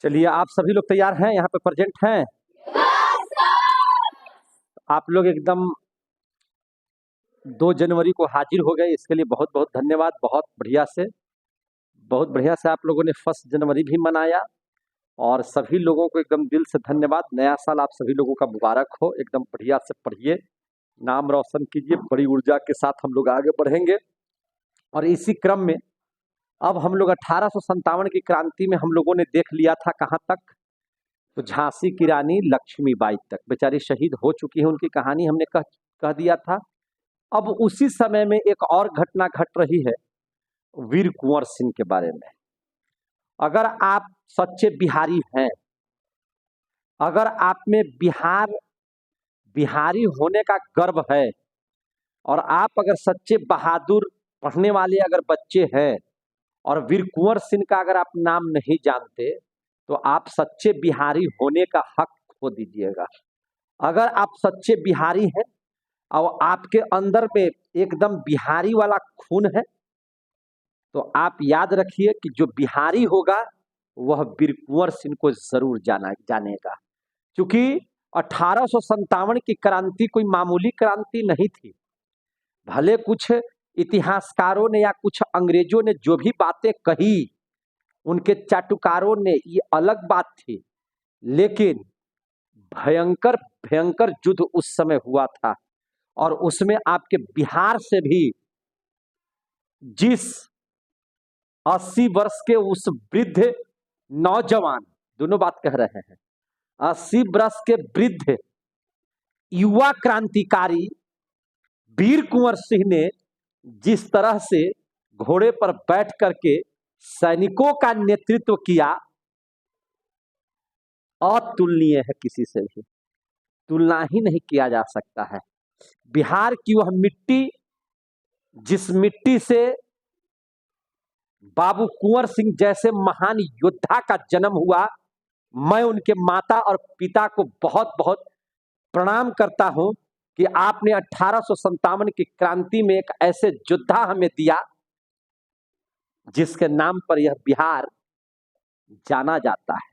चलिए, आप सभी लोग तैयार हैं, यहाँ पे प्रेजेंट हैं। आप लोग एकदम 2 जनवरी को हाजिर हो गए, इसके लिए बहुत बहुत धन्यवाद। बहुत बढ़िया से आप लोगों ने 1 जनवरी भी मनाया और सभी लोगों को एकदम दिल से धन्यवाद। नया साल आप सभी लोगों का मुबारक हो। एकदम बढ़िया से पढ़िए, नाम रोशन कीजिए, बड़ी ऊर्जा के साथ हम लोग आगे बढ़ेंगे। और इसी क्रम में अब हम लोग 1857 की क्रांति में हम लोगों ने देख लिया था कहाँ तक, तो झांसी की रानी लक्ष्मीबाई तक। बेचारी शहीद हो चुकी है, उनकी कहानी हमने कह दिया था। अब उसी समय में एक और घटना घट रही है वीर कुंवर सिंह के बारे में। अगर आप सच्चे बिहारी हैं, अगर आप में बिहारी होने का गर्व है और आप अगर सच्चे बहादुर पढ़ने वाले अगर बच्चे हैं और वीर कुंवर सिंह का अगर आप नाम नहीं जानते, तो आप सच्चे बिहारी होने का हक खो दीजिएगा। अगर आप सच्चे बिहारी हैं और आपके अंदर में एकदम बिहारी वाला खून है, तो आप याद रखिए कि जो बिहारी होगा वह वीर कुंवर सिंह को जरूर जानेगा। क्योंकि 1857 की क्रांति कोई मामूली क्रांति नहीं थी। भले कुछ इतिहासकारों ने या कुछ अंग्रेजों ने जो भी बातें कही, उनके चाटुकारों ने, ये अलग बात थी, लेकिन भयंकर भयंकर युद्ध उस समय हुआ था। और उसमें आपके बिहार से भी जिस 80 वर्ष के उस वृद्ध नौजवान, दोनों बात कह रहे हैं, 80 वर्ष के वृद्ध युवा क्रांतिकारी वीर कुंवर सिंह ने जिस तरह से घोड़े पर बैठ करके सैनिकों का नेतृत्व किया, अतुलनीय है, किसी से भी तुलना ही नहीं किया जा सकता है। बिहार की वह मिट्टी, जिस मिट्टी से बाबू कुंवर सिंह जैसे महान योद्धा का जन्म हुआ, मैं उनके माता और पिता को बहुत बहुत प्रणाम करता हूं कि आपने 1857 की क्रांति में एक ऐसे योद्धा हमें दिया जिसके नाम पर यह बिहार जाना जाता है।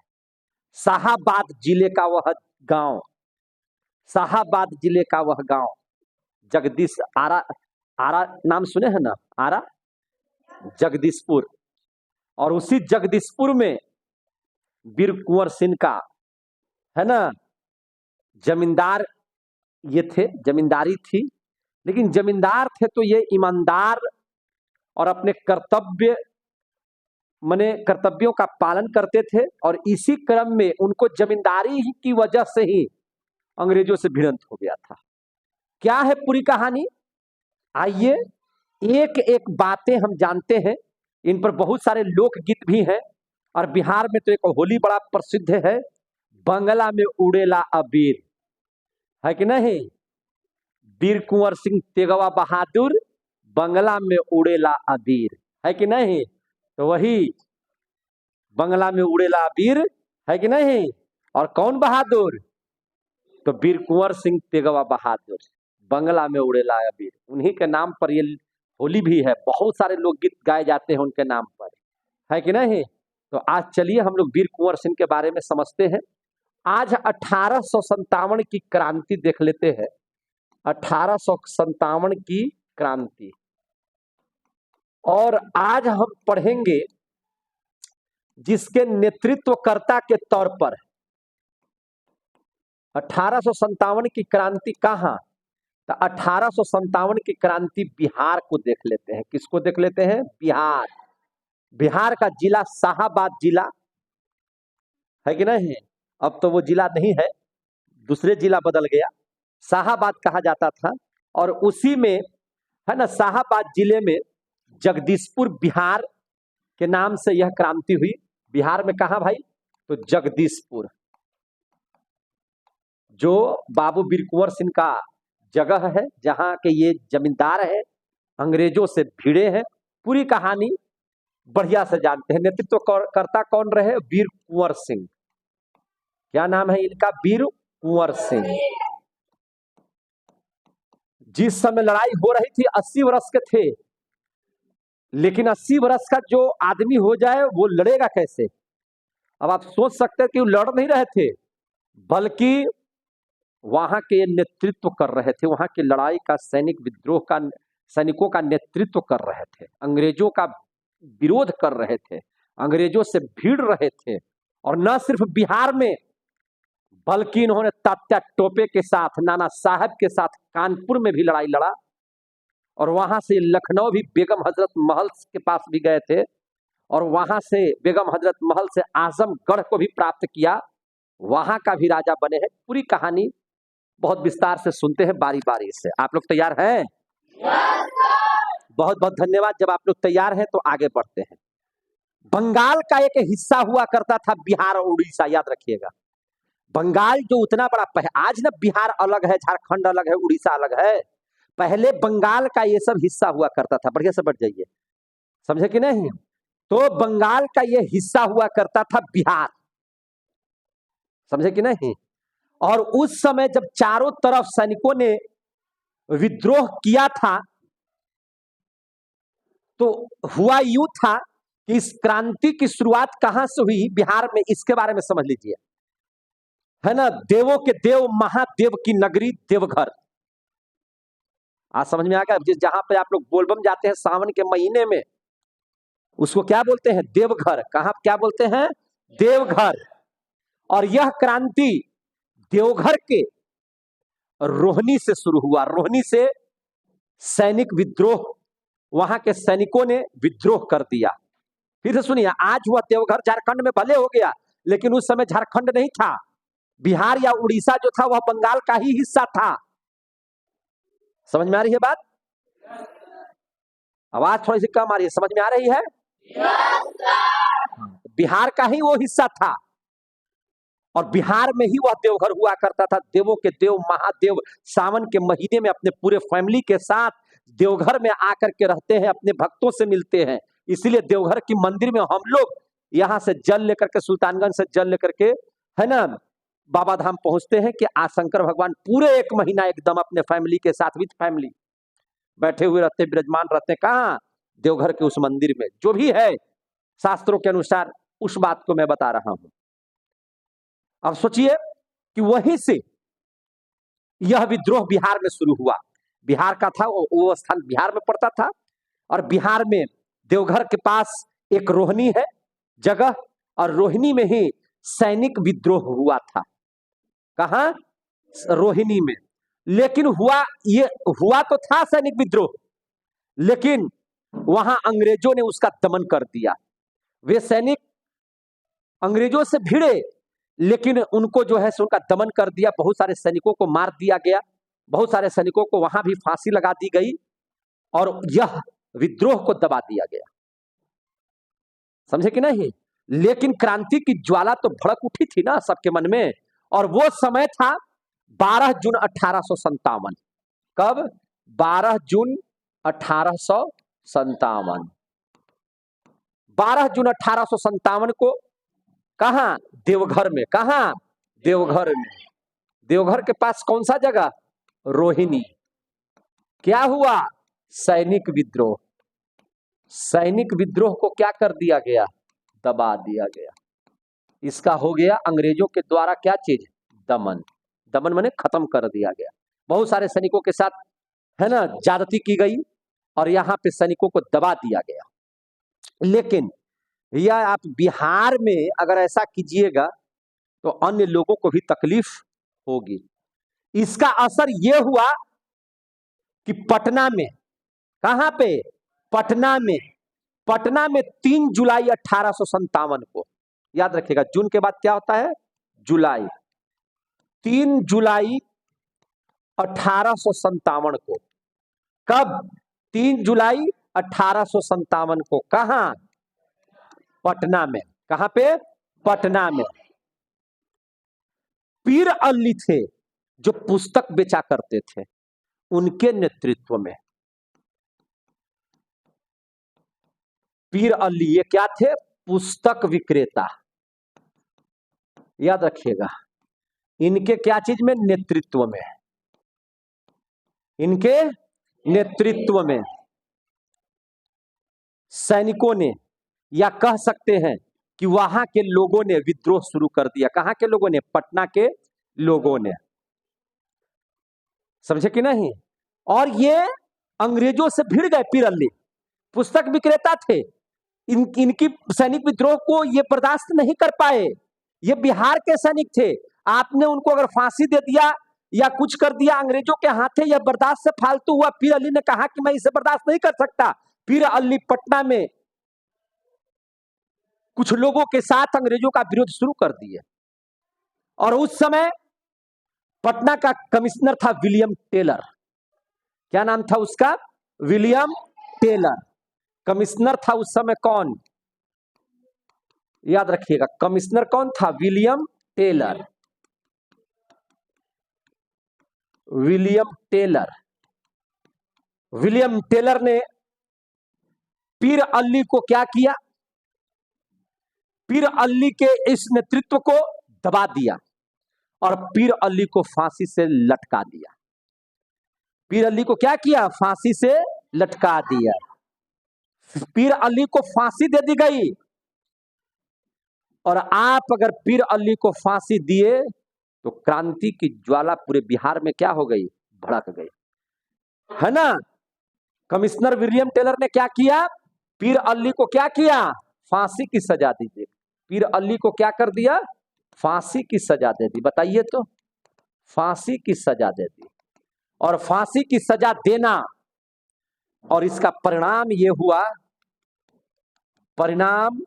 शाहाबाद जिले का वह गांव, शाहाबाद जिले का वह गांव, जगदीश आरा, आरा नाम सुने हैं ना, आरा जगदीशपुर। और उसी जगदीशपुर में वीर कुंवर सिंह का, है ना, जमींदार ये थे, जमींदारी थी, लेकिन जमींदार थे तो ये ईमानदार और अपने कर्तव्यों का पालन करते थे। और इसी क्रम में उनको जमींदारी की वजह से ही अंग्रेजों से भिड़ंत हो गया था। क्या है पूरी कहानी, आइए एक एक बातें हम जानते हैं। इन पर बहुत सारे लोकगीत भी हैं। और बिहार में तो एक होली बड़ा प्रसिद्ध है, बंगला में उड़ेला अबीर, है कि नहीं। वीर कुंवर सिंह तेगवा बहादुर, बंगला में उड़ेला अबीर, है कि नहीं। तो वही बंगला में उड़ेला अबीर, है कि नहीं। और कौन बहादुर, तो वीर कुंवर सिंह तेगवा बहादुर, बंगला में उड़ेला अबीर। उन्हीं के नाम पर ये होली भी है। बहुत सारे लोकगीत गाए जाते हैं उनके नाम पर, है कि नहीं। तो आज चलिए हम लोग वीर कुंवर सिंह के बारे में समझते हैं। आज 1857 की क्रांति देख लेते हैं। 1857 की क्रांति, और आज हम पढ़ेंगे जिसके नेतृत्वकर्ता के तौर पर 1857 की क्रांति कहां, तो 1857 की क्रांति बिहार को देख लेते हैं। किसको देख लेते हैं, बिहार। बिहार का जिला शाहाबाद जिला, है कि नहीं। अब तो वो जिला नहीं है, दूसरे जिला बदल गया, शाहाबाद कहा जाता था। और उसी में, है ना, शाहाबाद जिले में जगदीशपुर बिहार के नाम से यह क्रांति हुई। बिहार में कहा भाई, तो जगदीशपुर, जो बाबू वीर कुंवर सिंह का जगह है, जहां के ये जमींदार है, अंग्रेजों से भिड़े हैं। पूरी कहानी बढ़िया से जानते हैं। नेतृत्व करता कौन रहे, वीर कुंवर सिंह। क्या नाम है इनका, वीर कुंवर सिंह। जिस समय लड़ाई हो रही थी 80 वर्ष के थे, लेकिन 80 वर्ष का जो आदमी हो जाए वो लड़ेगा कैसे। अब आप सोच सकते हैं कि वो लड़ नहीं रहे थे, बल्कि वहां के नेतृत्व कर रहे थे, वहां की लड़ाई का सैनिक विद्रोह का सैनिकों का नेतृत्व कर रहे थे, अंग्रेजों का विरोध कर रहे थे, अंग्रेजों से भिड़ रहे थे। और न सिर्फ बिहार में, बल्कि इन्होंने तात्या टोपे के साथ, नाना साहब के साथ कानपुर में भी लड़ाई लड़ा, और वहां से लखनऊ भी बेगम हजरत महल के पास भी गए थे, और वहां से बेगम हजरत महल से आजमगढ़ को भी प्राप्त किया, वहां का भी राजा बने हैं। पूरी कहानी बहुत विस्तार से सुनते हैं बारी बारी से। आप लोग तैयार हैं? बहुत बहुत धन्यवाद। जब आप लोग तैयार हैं तो आगे बढ़ते हैं। बंगाल का एक हिस्सा हुआ करता था बिहार और उड़ीसा, याद रखिएगा। बंगाल जो उतना बड़ा आज ना बिहार अलग है, झारखंड अलग है, उड़ीसा अलग है। पहले बंगाल का ये सब हिस्सा हुआ करता था। बढ़िया से बढ़ जाइए, समझे कि नहीं? तो बंगाल का ये हिस्सा हुआ करता था बिहार, समझे कि नहीं? और उस समय जब चारों तरफ सैनिकों ने विद्रोह किया था, तो हुआ यूं था कि इस क्रांति की शुरुआत कहां से हुई बिहार में, इसके बारे में समझ लीजिए, है ना। देवों के देव महादेव की नगरी देवघर, आज समझ में आ गया? जिस जहां पे आप लोग बोलबम जाते हैं सावन के महीने में, उसको क्या बोलते हैं? देवघर। कहां क्या बोलते हैं? देवघर। और यह क्रांति देवघर के रोहिणी से शुरू हुआ। रोहिणी से सैनिक विद्रोह, वहां के सैनिकों ने विद्रोह कर दिया। फिर से सुनिए, आज वह देवघर झारखंड में भले हो गया, लेकिन उस समय झारखंड नहीं था। बिहार या उड़ीसा जो था वह बंगाल का ही हिस्सा था। समझ में आ रही है बात? आवाज थोड़ी सी कम आ रही है, समझ में आ रही है? बिहार का ही वो हिस्सा था, और बिहार में ही वह देवघर हुआ करता था। देवों के देव महादेव सावन के महीने में अपने पूरे फैमिली के साथ देवघर में आकर के रहते हैं, अपने भक्तों से मिलते हैं। इसीलिए देवघर की मंदिर में हम लोग यहाँ से जल लेकर के, सुल्तानगंज से जल लेकर के, है ना, बाबा धाम पहुंचते हैं कि आज शंकर भगवान पूरे 1 महीना एकदम अपने फैमिली के साथ, विद फैमिली बैठे हुए रहते, विराजमान रहते हैं। कहाँ? देवघर के उस मंदिर में। जो भी है शास्त्रों के अनुसार, उस बात को मैं बता रहा हूं। अब सोचिए कि वहीं से यह विद्रोह बिहार में शुरू हुआ। बिहार का था वो स्थान बिहार में पड़ता था, और बिहार में देवघर के पास एक रोहिणी है जगह, और रोहिणी में ही सैनिक विद्रोह हुआ था। कहां? रोहिणी में। लेकिन हुआ तो था सैनिक विद्रोह, लेकिन वहां अंग्रेजों ने उसका दमन कर दिया। वे सैनिक अंग्रेजों से भिड़े, लेकिन उनको जो है उनका दमन कर दिया। बहुत सारे सैनिकों को मार दिया गया, बहुत सारे सैनिकों को वहां भी फांसी लगा दी गई, और यह विद्रोह को दबा दिया गया। समझे कि नहीं? लेकिन क्रांति की ज्वाला तो भड़क उठी थी ना सबके मन में, और वो समय था 12 जून 1857। कब? 12 जून 1857। 12 जून 1857 को कहां? देवघर में। कहां? देवघर में। देवघर के पास कौन सा जगह? रोहिणी। क्या हुआ? सैनिक विद्रोह। सैनिक विद्रोह को क्या कर दिया गया? दबा दिया गया। इसका हो गया अंग्रेजों के द्वारा क्या चीज? दमन। दमन माने खत्म कर दिया गया। बहुत सारे सैनिकों के साथ, है ना, ज्यादती की गई, और यहाँ पे सैनिकों को दबा दिया गया। लेकिन या आप बिहार में अगर ऐसा कीजिएगा तो अन्य लोगों को भी तकलीफ होगी। इसका असर यह हुआ कि पटना में, कहां पे? पटना में। पटना में 3 जुलाई 1857 को, याद रखिएगा, जून के बाद क्या होता है? जुलाई। 3 जुलाई 1857 को। कब? 3 जुलाई 1857 को। कहां? पटना में। कहां पे? पटना में। पीर अली थे जो पुस्तक बेचा करते थे, उनके नेतृत्व में। पीर अली ये क्या थे? पुस्तक विक्रेता। याद रखिएगा, इनके क्या चीज में? नेतृत्व में। इनके नेतृत्व में सैनिकों ने, या कह सकते हैं कि वहां के लोगों ने विद्रोह शुरू कर दिया। कहां के लोगों ने? पटना के लोगों ने। समझे कि नहीं? और ये अंग्रेजों से भिड़ गए। पीर अली पुस्तक विक्रेता थे, इनकी सैनिक विद्रोह को ये बर्दाश्त नहीं कर पाए। ये बिहार के सैनिक थे, आपने उनको अगर फांसी दे दिया या कुछ कर दिया अंग्रेजों के हाथे, यह बर्दाश्त से फालतू हुआ। पीर अली ने कहा कि मैं इसे बर्दाश्त नहीं कर सकता। पीर अली पटना में कुछ लोगों के साथ अंग्रेजों का विरोध शुरू कर दिए। और उस समय पटना का कमिश्नर था विलियम टेलर। क्या नाम था उसका? William Taylor. कमिश्नर था उस समय कौन? याद रखिएगा, कमिश्नर कौन था? William Taylor. William Taylor. William Taylor ने पीर अली को क्या किया? पीर अली के इस नेतृत्व को दबा दिया और पीर अली को फांसी से लटका दिया। पीर अली को क्या किया? फांसी से लटका दिया। पीर अली को फांसी दे दी गई। और आप अगर पीर अली को फांसी दिए तो क्रांति की ज्वाला पूरे बिहार में क्या हो गई? भड़क गई, है ना? कमिश्नर विलियम टेलर ने क्या किया? पीर अली को क्या किया? फांसी की सजा दी थी। पीर अली को क्या कर दिया? फांसी की सजा दे दी। बताइए तो, फांसी की सजा दे दी। और फांसी की सजा देना और इसका परिणाम ये हुआ, परिणाम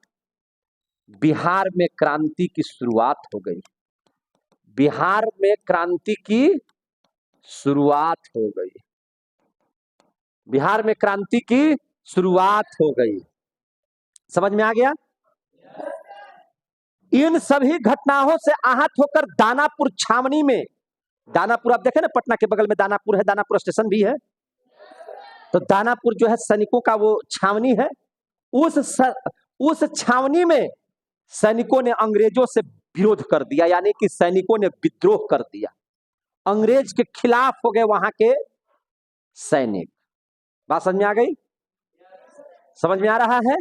बिहार में क्रांति की शुरुआत हो गई। बिहार में क्रांति की शुरुआत हो गई। बिहार में क्रांति की शुरुआत हो गई। समझ में आ गया? इन सभी घटनाओं से आहत होकर दानापुर छावनी में, दानापुर आप देखें ना, पटना के बगल में दानापुर है, दानापुर स्टेशन भी है, तो दानापुर जो है सैनिकों का वो छावनी है। उस छावनी में सैनिकों ने अंग्रेजों से विरोध कर दिया, यानी कि सैनिकों ने विद्रोह कर दिया। अंग्रेज के खिलाफ हो गए वहां के सैनिक। बात समझ में आ गई? समझ में आ रहा है?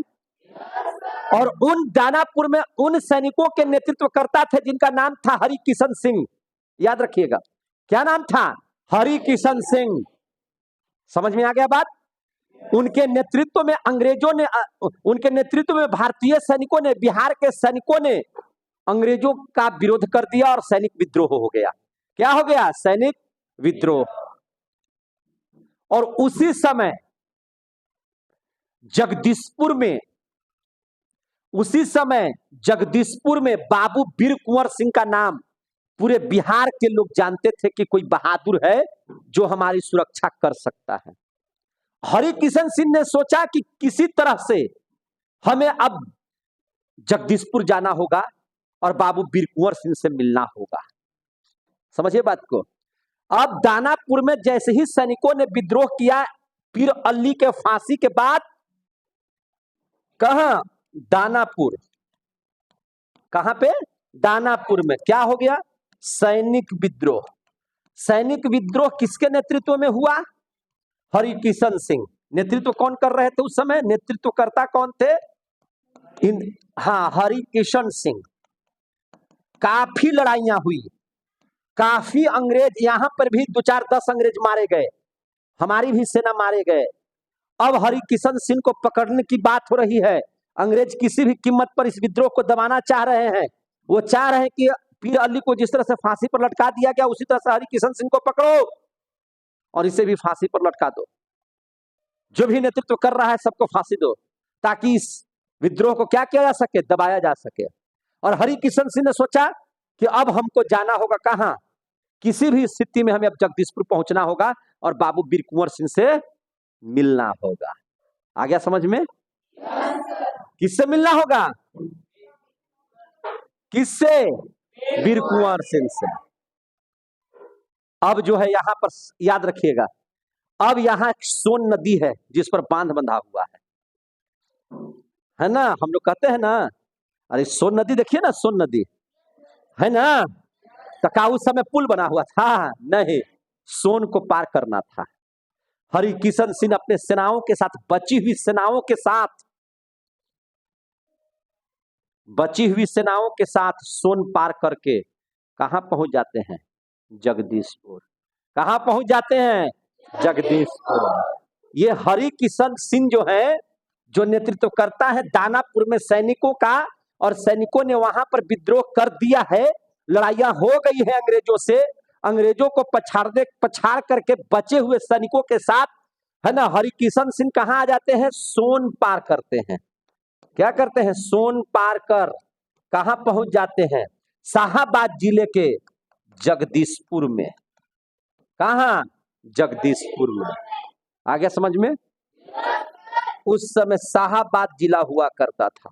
और उन दानापुर में उन सैनिकों के नेतृत्व करता थे जिनका नाम था हरि किशन सिंह। याद रखिएगा, क्या नाम था? हरि किशन सिंह। समझ में आ गया बात? उनके नेतृत्व में अंग्रेजों ने, उनके नेतृत्व में भारतीय सैनिकों ने, बिहार के सैनिकों ने अंग्रेजों का विरोध कर दिया और सैनिक विद्रोह हो गया। क्या हो गया? सैनिक विद्रोह। और उसी समय जगदीशपुर में बाबू वीर कुंवर सिंह का नाम पूरे बिहार के लोग जानते थे कि कोई बहादुर है जो हमारी सुरक्षा कर सकता है। हरि किशन सिंह ने सोचा कि किसी तरह से हमें अब जगदीशपुर जाना होगा और बाबू वीर कुंवर सिंह से मिलना होगा। समझिए बात को। अब दानापुर में जैसे ही सैनिकों ने विद्रोह किया पीर अली के फांसी के बाद, कहां? दानापुर। कहां पे? दानापुर में क्या हो गया? सैनिक विद्रोह। सैनिक विद्रोह किसके नेतृत्व में हुआ? हरि किशन सिंह। नेतृत्व कौन कर रहे थे उस समय? नेतृत्वकर्ता कौन थे? हरि किशन सिंह। काफी लड़ाइयां हुई, काफी अंग्रेज, यहां पर भी 2-4-10 अंग्रेज मारे गए, हमारी भी सेना मारे गए। अब हरि किशन सिंह को पकड़ने की बात हो रही है। अंग्रेज किसी भी कीमत पर इस विद्रोह को दबाना चाह रहे हैं। वो चाह रहे हैं कि पीर अली को जिस तरह से फांसी पर लटका दिया गया उसी तरह से हरि किशन सिंह को पकड़ो और इसे भी फांसी पर लटका दो। जो भी नेतृत्व कर रहा है सबको फांसी दो, ताकि इस विद्रोह को क्या किया जा सके? दबाया जा सके। और हरि किशन सिंह ने सोचा कि अब हमको जाना होगा कहां? किसी भी स्थिति में हमें अब जगदीशपुर पहुंचना होगा और बाबू वीर कुंवर सिंह से मिलना होगा। आ गया समझ में? किससे मिलना होगा? किससे? वीर कुंवर सिंह से। अब जो है यहां पर याद रखिएगा, अब यहां एक सोन नदी है जिस पर बांध बंधा हुआ है ना? हम लोग कहते हैं ना, अरे सोन नदी देखिए ना, सोन नदी है ना, तो क्या उस समय पुल बना हुआ था? नहीं, सोन को पार करना था। हरि किशन सिंह अपने सेनाओं के साथ, बची हुई सेनाओं के साथ बची हुई सेनाओं के साथ सोन पार करके कहां पहुंच जाते हैं? जगदीशपुर। कहां पहुंच जाते हैं? जगदीशपुर। ये हरि किशन सिंह जो है, जो नेतृत्व करता है दानापुर में सैनिकों का, और सैनिकों ने वहां पर विद्रोह कर दिया है, लड़ाइयां हो गई है अंग्रेजों से, अंग्रेजों को पछाड़ करके बचे हुए सैनिकों के साथ, है ना, हरिकिशन सिंह कहां आ जाते हैं? सोन पार करते हैं। क्या करते हैं? सोन पार कर कहां पहुंच जाते हैं? शाहाबाद जिले के जगदीशपुर में। कहां? जगदीशपुर में। आ गया समझ में? उस समय शाहाबाद जिला हुआ करता था।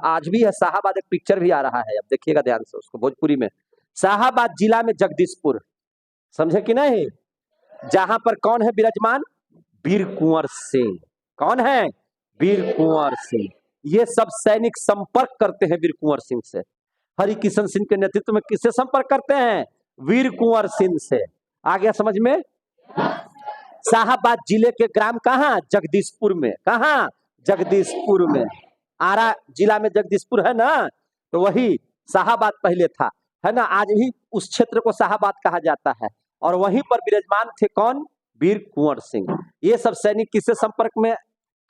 आज भी है शाहाबाद, एक पिक्चर भी आ रहा है, अब देखिएगा ध्यान से उसको, भोजपुरी में। शाहाबाद जिला में जगदीशपुर, समझे कि नहीं? जहां पर कौन है विराजमान? वीर कुंवर सिंह। कौन है? वीर कुंवर सिंह। ये सब सैनिक संपर्क करते हैं वीर कुंवर सिंह से। हरिकिशन सिंह के नेतृत्व में किससे संपर्क करते हैं? वीर कुंवर सिंह से। आ गया समझ में? शाहाबाद जिले के ग्राम कहां? जगदीशपुर में। कहां? जगदीशपुर में। आरा जिला में जगदीशपुर है ना, तो वही शाहाबाद पहले था, है ना। आज भी उस क्षेत्र को शाहाबाद कहा जाता है, और वहीं पर विराजमान थे कौन? वीर कुंवर सिंह। ये सब सैनिक किससे संपर्क में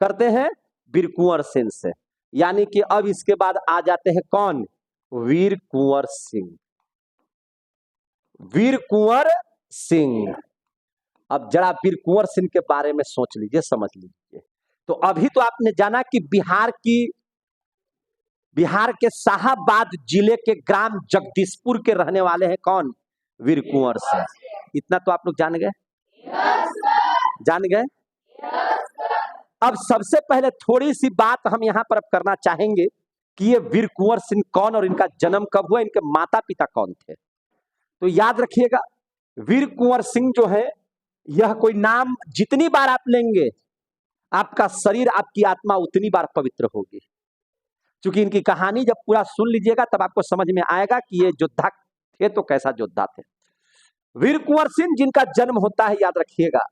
करते हैं? वीर कुंवर सिंह से। यानी कि अब इसके बाद आ जाते हैं कौन? वीर कुंवर सिंह। वीर कुंवर सिंह। अब जरा वीर कुंवर सिंह के बारे में सोच लीजिए, समझ लीजिए। तो अभी तो आपने जाना कि बिहार के शाहाबाद जिले के ग्राम जगदीशपुर के रहने वाले हैं कौन? वीर कुंवर सिंह। इतना तो आप लोग जान गए? जान गए? अब सबसे पहले थोड़ी सी बात हम यहां पर अब करना चाहेंगे कि ये वीर कुंवर सिंह कौन, और इनका जन्म कब हुआ, इनके माता पिता कौन थे। तो याद रखिएगा, वीर कुंवर सिंह जो है, यह कोई नाम जितनी बार आप लेंगे, आपका शरीर, आपकी आत्मा उतनी बार पवित्र होगी। क्योंकि इनकी कहानी जब पूरा सुन लीजिएगा तब आपको समझ में आएगा कि ये योद्धा थे तो कैसा योद्धा थे। वीर कुंवर सिंह जिनका जन्म होता है, याद रखिएगा,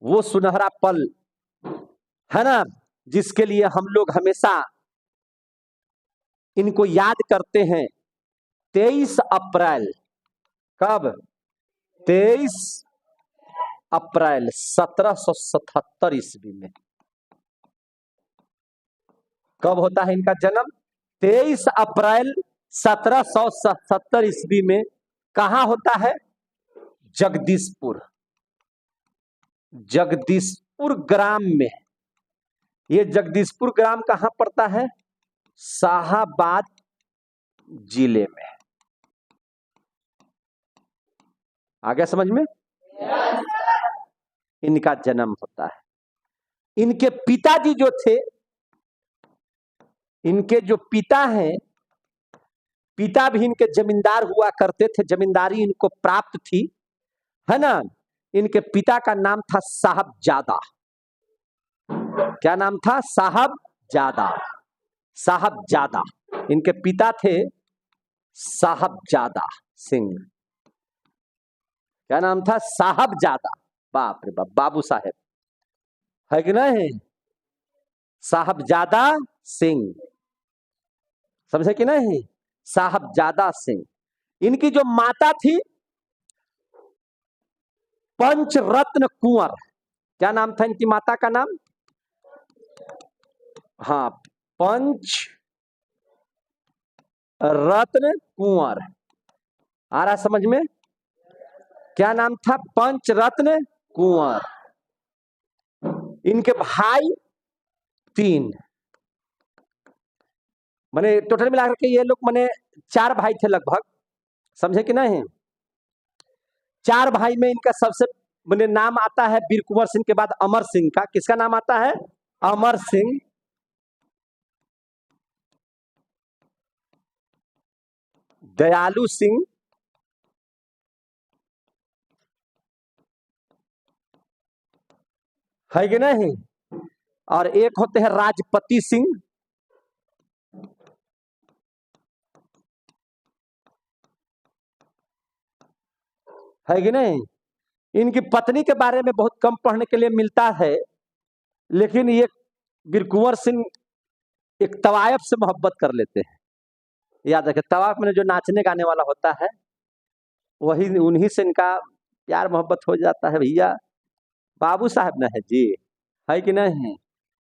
वो सुनहरा पल है ना, जिसके लिए हम लोग हमेशा इनको याद करते हैं। 23 अप्रैल, कब? 23 अप्रैल 1777 ईस्वी में। कब होता है इनका जन्म? 23 अप्रैल 1777 ईस्वी में। कहां होता है? जगदीशपुर। जगदीशपुर ग्राम में। ये जगदीशपुर ग्राम कहां पड़ता है? शाहाबाद जिले में। आ गया समझ में? इनका जन्म होता है। इनके पिताजी जो थे, इनके जो पिता हैं, पिता भी इनके जमींदार हुआ करते थे, जमींदारी इनको प्राप्त थी, है ना। इनके पिता का नाम था साहबजादा। क्या नाम था? साहबजादा। साहबजादा। इनके पिता थे साहबजादा सिंह। क्या नाम था? साहबजादा। बाप रे बाप, बाबू साहेब है कि नहीं? साहबजादा सिंह, समझे कि नहीं? साहबजादा सिंह। इनकी जो माता थी, पंचरत्न कुंवर। क्या नाम था इनकी माता का नाम? हाँ, पंच रत्न कुंवर। आ रहा समझ में? क्या नाम था? पंचरत्न कुंवर। इनके भाई 3, माने टोटल मिलाकर के ये लोग माने 4 भाई थे लगभग, समझे कि नहीं? 4 भाई में इनका सबसे माने नाम आता है वीर कुंवर सिंह के बाद अमर सिंह का। किसका नाम आता है? अमर सिंह। दयालु सिंह, है कि नहीं? और एक होते हैं राजपति सिंह, है कि नहीं? इनकी पत्नी के बारे में बहुत कम पढ़ने के लिए मिलता है, लेकिन ये वीर कुंवर सिंह एक तवायफ से मोहब्बत कर लेते हैं। याद रखें, तवायफ में जो नाचने गाने वाला होता है वही, उन्हीं से इनका प्यार मोहब्बत हो जाता है। भैया बाबू साहब ना है जी, है कि नहीं?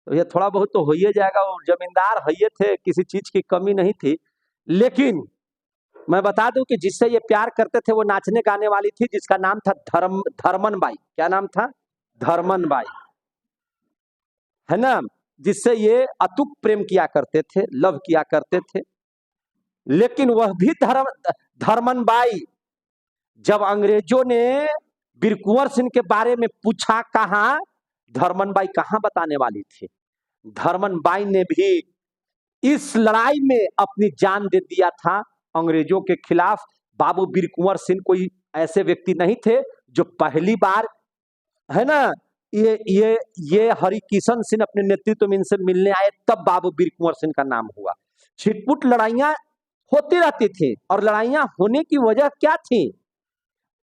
तो ये थोड़ा बहुत तो हो ही जाएगा। वो जमींदार है ये थे, किसी चीज की कमी नहीं थी। लेकिन मैं बता दूं कि जिससे ये प्यार करते थे वो नाचने गाने वाली थी, जिसका नाम था धर्मन बाई। क्या नाम था? धर्मन बाई, है ना? जिससे ये अतुक प्रेम किया करते थे, लव किया करते थे। लेकिन वह भी धर्मन बाई, जब अंग्रेजों ने वीर कुंवर सिंह के बारे में पूछा, कहा धर्मन बाई कहाँ बताने वाली थी। धर्मन बाई ने भी इस लड़ाई में अपनी जान दे दिया था अंग्रेजों के खिलाफ। बाबू वीर कुंवर सिंह कोई ऐसे व्यक्ति नहीं थे जो पहली बार, है ना, ये हरिकिशन सिंह अपने नेतृत्व में इनसे मिलने आए, तब बाबू वीर कुंवर सिंह का नाम हुआ। छिटपुट लड़ाइयां होती रहती थी, और लड़ाइयां होने की वजह क्या थी?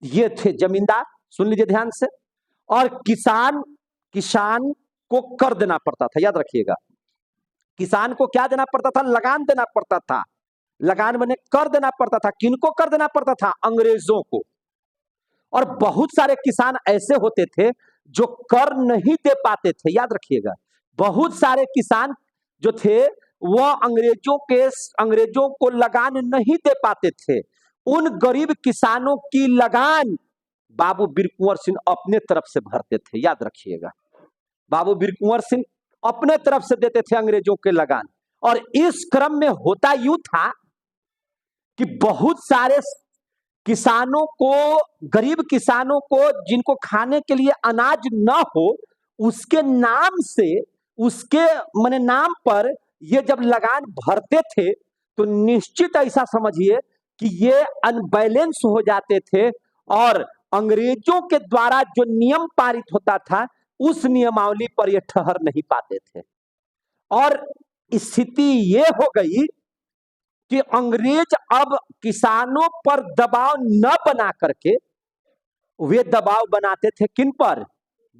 ये थे जमींदार, सुन लीजिए ध्यान से, और किसान को कर देना पड़ता था। याद रखिएगा, किसान को क्या देना पड़ता था? लगान देना पड़ता था। लगान बने कर देना पड़ता था। किनको कर देना पड़ता था? अंग्रेजों को। और बहुत सारे किसान ऐसे होते थे जो कर नहीं दे पाते थे। याद रखिएगा, बहुत सारे किसान जो थे वह अंग्रेजों को लगान नहीं दे पाते थे। उन गरीब किसानों की लगान बाबू वीर कुंवर सिंह अपने तरफ से भरते थे। याद रखिएगा, बाबू वीर कुंवर सिंह अपने तरफ से देते थे अंग्रेजों के लगान। और इस क्रम में होता यूं था कि बहुत सारे किसानों को, गरीब किसानों को, जिनको खाने के लिए अनाज न हो, उसके नाम से, उसके माने नाम पर ये जब लगान भरते थे तो निश्चित ऐसा समझिए कि ये अनबैलेंस हो जाते थे, और अंग्रेजों के द्वारा जो नियम पारित होता था उस नियमावली पर ये ठहर नहीं पाते थे। और स्थिति ये हो गई कि अंग्रेज अब किसानों पर दबाव न बना करके वे दबाव बनाते थे किन पर?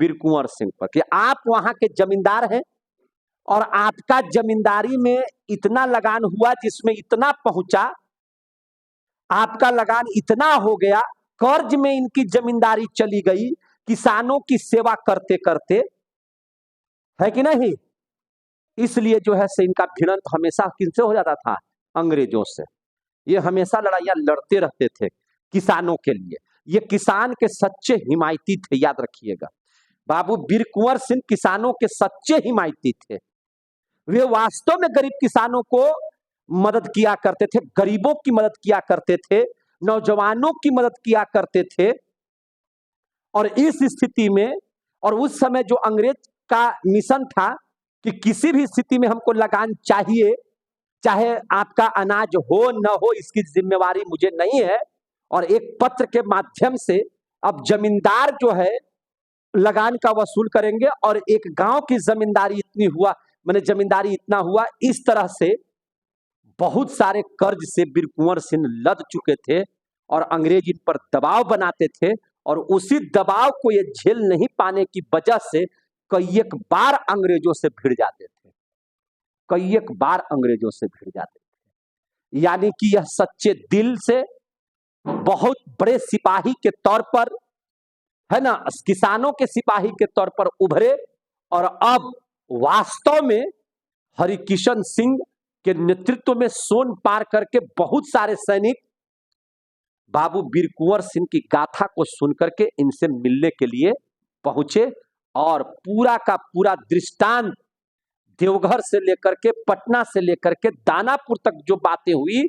वीर कुंवर सिंह पर, कि आप वहां के जमींदार हैं और आपका जमींदारी में इतना लगान हुआ, जिसमें इतना पहुंचा, आपका लगान इतना हो गया, कर्ज में इनकी जमींदारी चली गई किसानों की सेवा करते करते, है कि नहीं? इसलिए जो है से इनका भिड़ंत हमेशा किनसे हो जाता था? अंग्रेजों से। ये हमेशा लड़ाइयां लड़ते रहते थे किसानों के लिए। ये किसान के सच्चे हिमायती थे। याद रखिएगा, बाबू वीर कुंवर सिंह किसानों के सच्चे हिमायती थे। वे वास्तव में गरीब किसानों को मदद किया करते थे, गरीबों की मदद किया करते थे, नौजवानों की मदद किया करते थे। और इस स्थिति में, और उस समय जो अंग्रेज का मिशन था कि किसी भी स्थिति में हमको लगान चाहिए, चाहे आपका अनाज हो न हो, इसकी जिम्मेवारी मुझे नहीं है। और एक पत्र के माध्यम से अब जमींदार जो है लगान का वसूल करेंगे, और एक गांव की जमींदारी इतनी हुआ, मैंने जमींदारी इतना हुआ। इस तरह से बहुत सारे कर्ज से वीर कुंवर सिंह लद चुके थे, और अंग्रेज इन पर दबाव बनाते थे, और उसी दबाव को ये झेल नहीं पाने की वजह से कई एक बार अंग्रेजों से भिड़ जाते थे, कई एक बार अंग्रेजों से भिड़ जाते थे। यानी कि यह सच्चे दिल से बहुत बड़े सिपाही के तौर पर, है ना, किसानों के सिपाही के तौर पर उभरे, और अब वास्तव में हरिकिशन सिंह के नेतृत्व में सोन पार करके बहुत सारे सैनिक बाबू वीर कुंवर सिंह की गाथा को सुनकर के इनसे मिलने के लिए पहुंचे, और पूरा का पूरा दृष्टांत देवघर से लेकर के, पटना से लेकर के दानापुर तक जो बातें हुई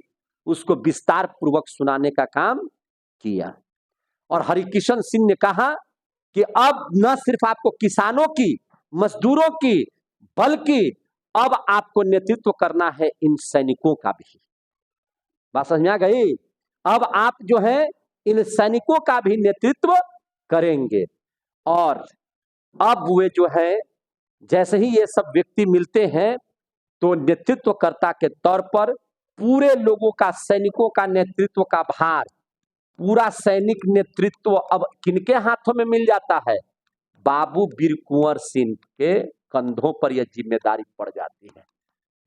उसको विस्तार पूर्वक सुनाने का काम किया। और हरिकिशन सिंह ने कहा कि अब न सिर्फ आपको किसानों की, मजदूरों की, बल्कि अब आपको नेतृत्व करना है इन सैनिकों का भी। बात समझ में आ गई? अब आप जो है इन सैनिकों का भी नेतृत्व करेंगे। और अब वे जो है, जैसे ही ये सब व्यक्ति मिलते हैं तो नेतृत्वकर्ता के तौर पर पूरे लोगों का, सैनिकों का नेतृत्व का भार, पूरा सैनिक नेतृत्व अब किनके हाथों में मिल जाता है? बाबू वीर कुंवर सिंह के कंधों पर यह जिम्मेदारी पड़ जाती है।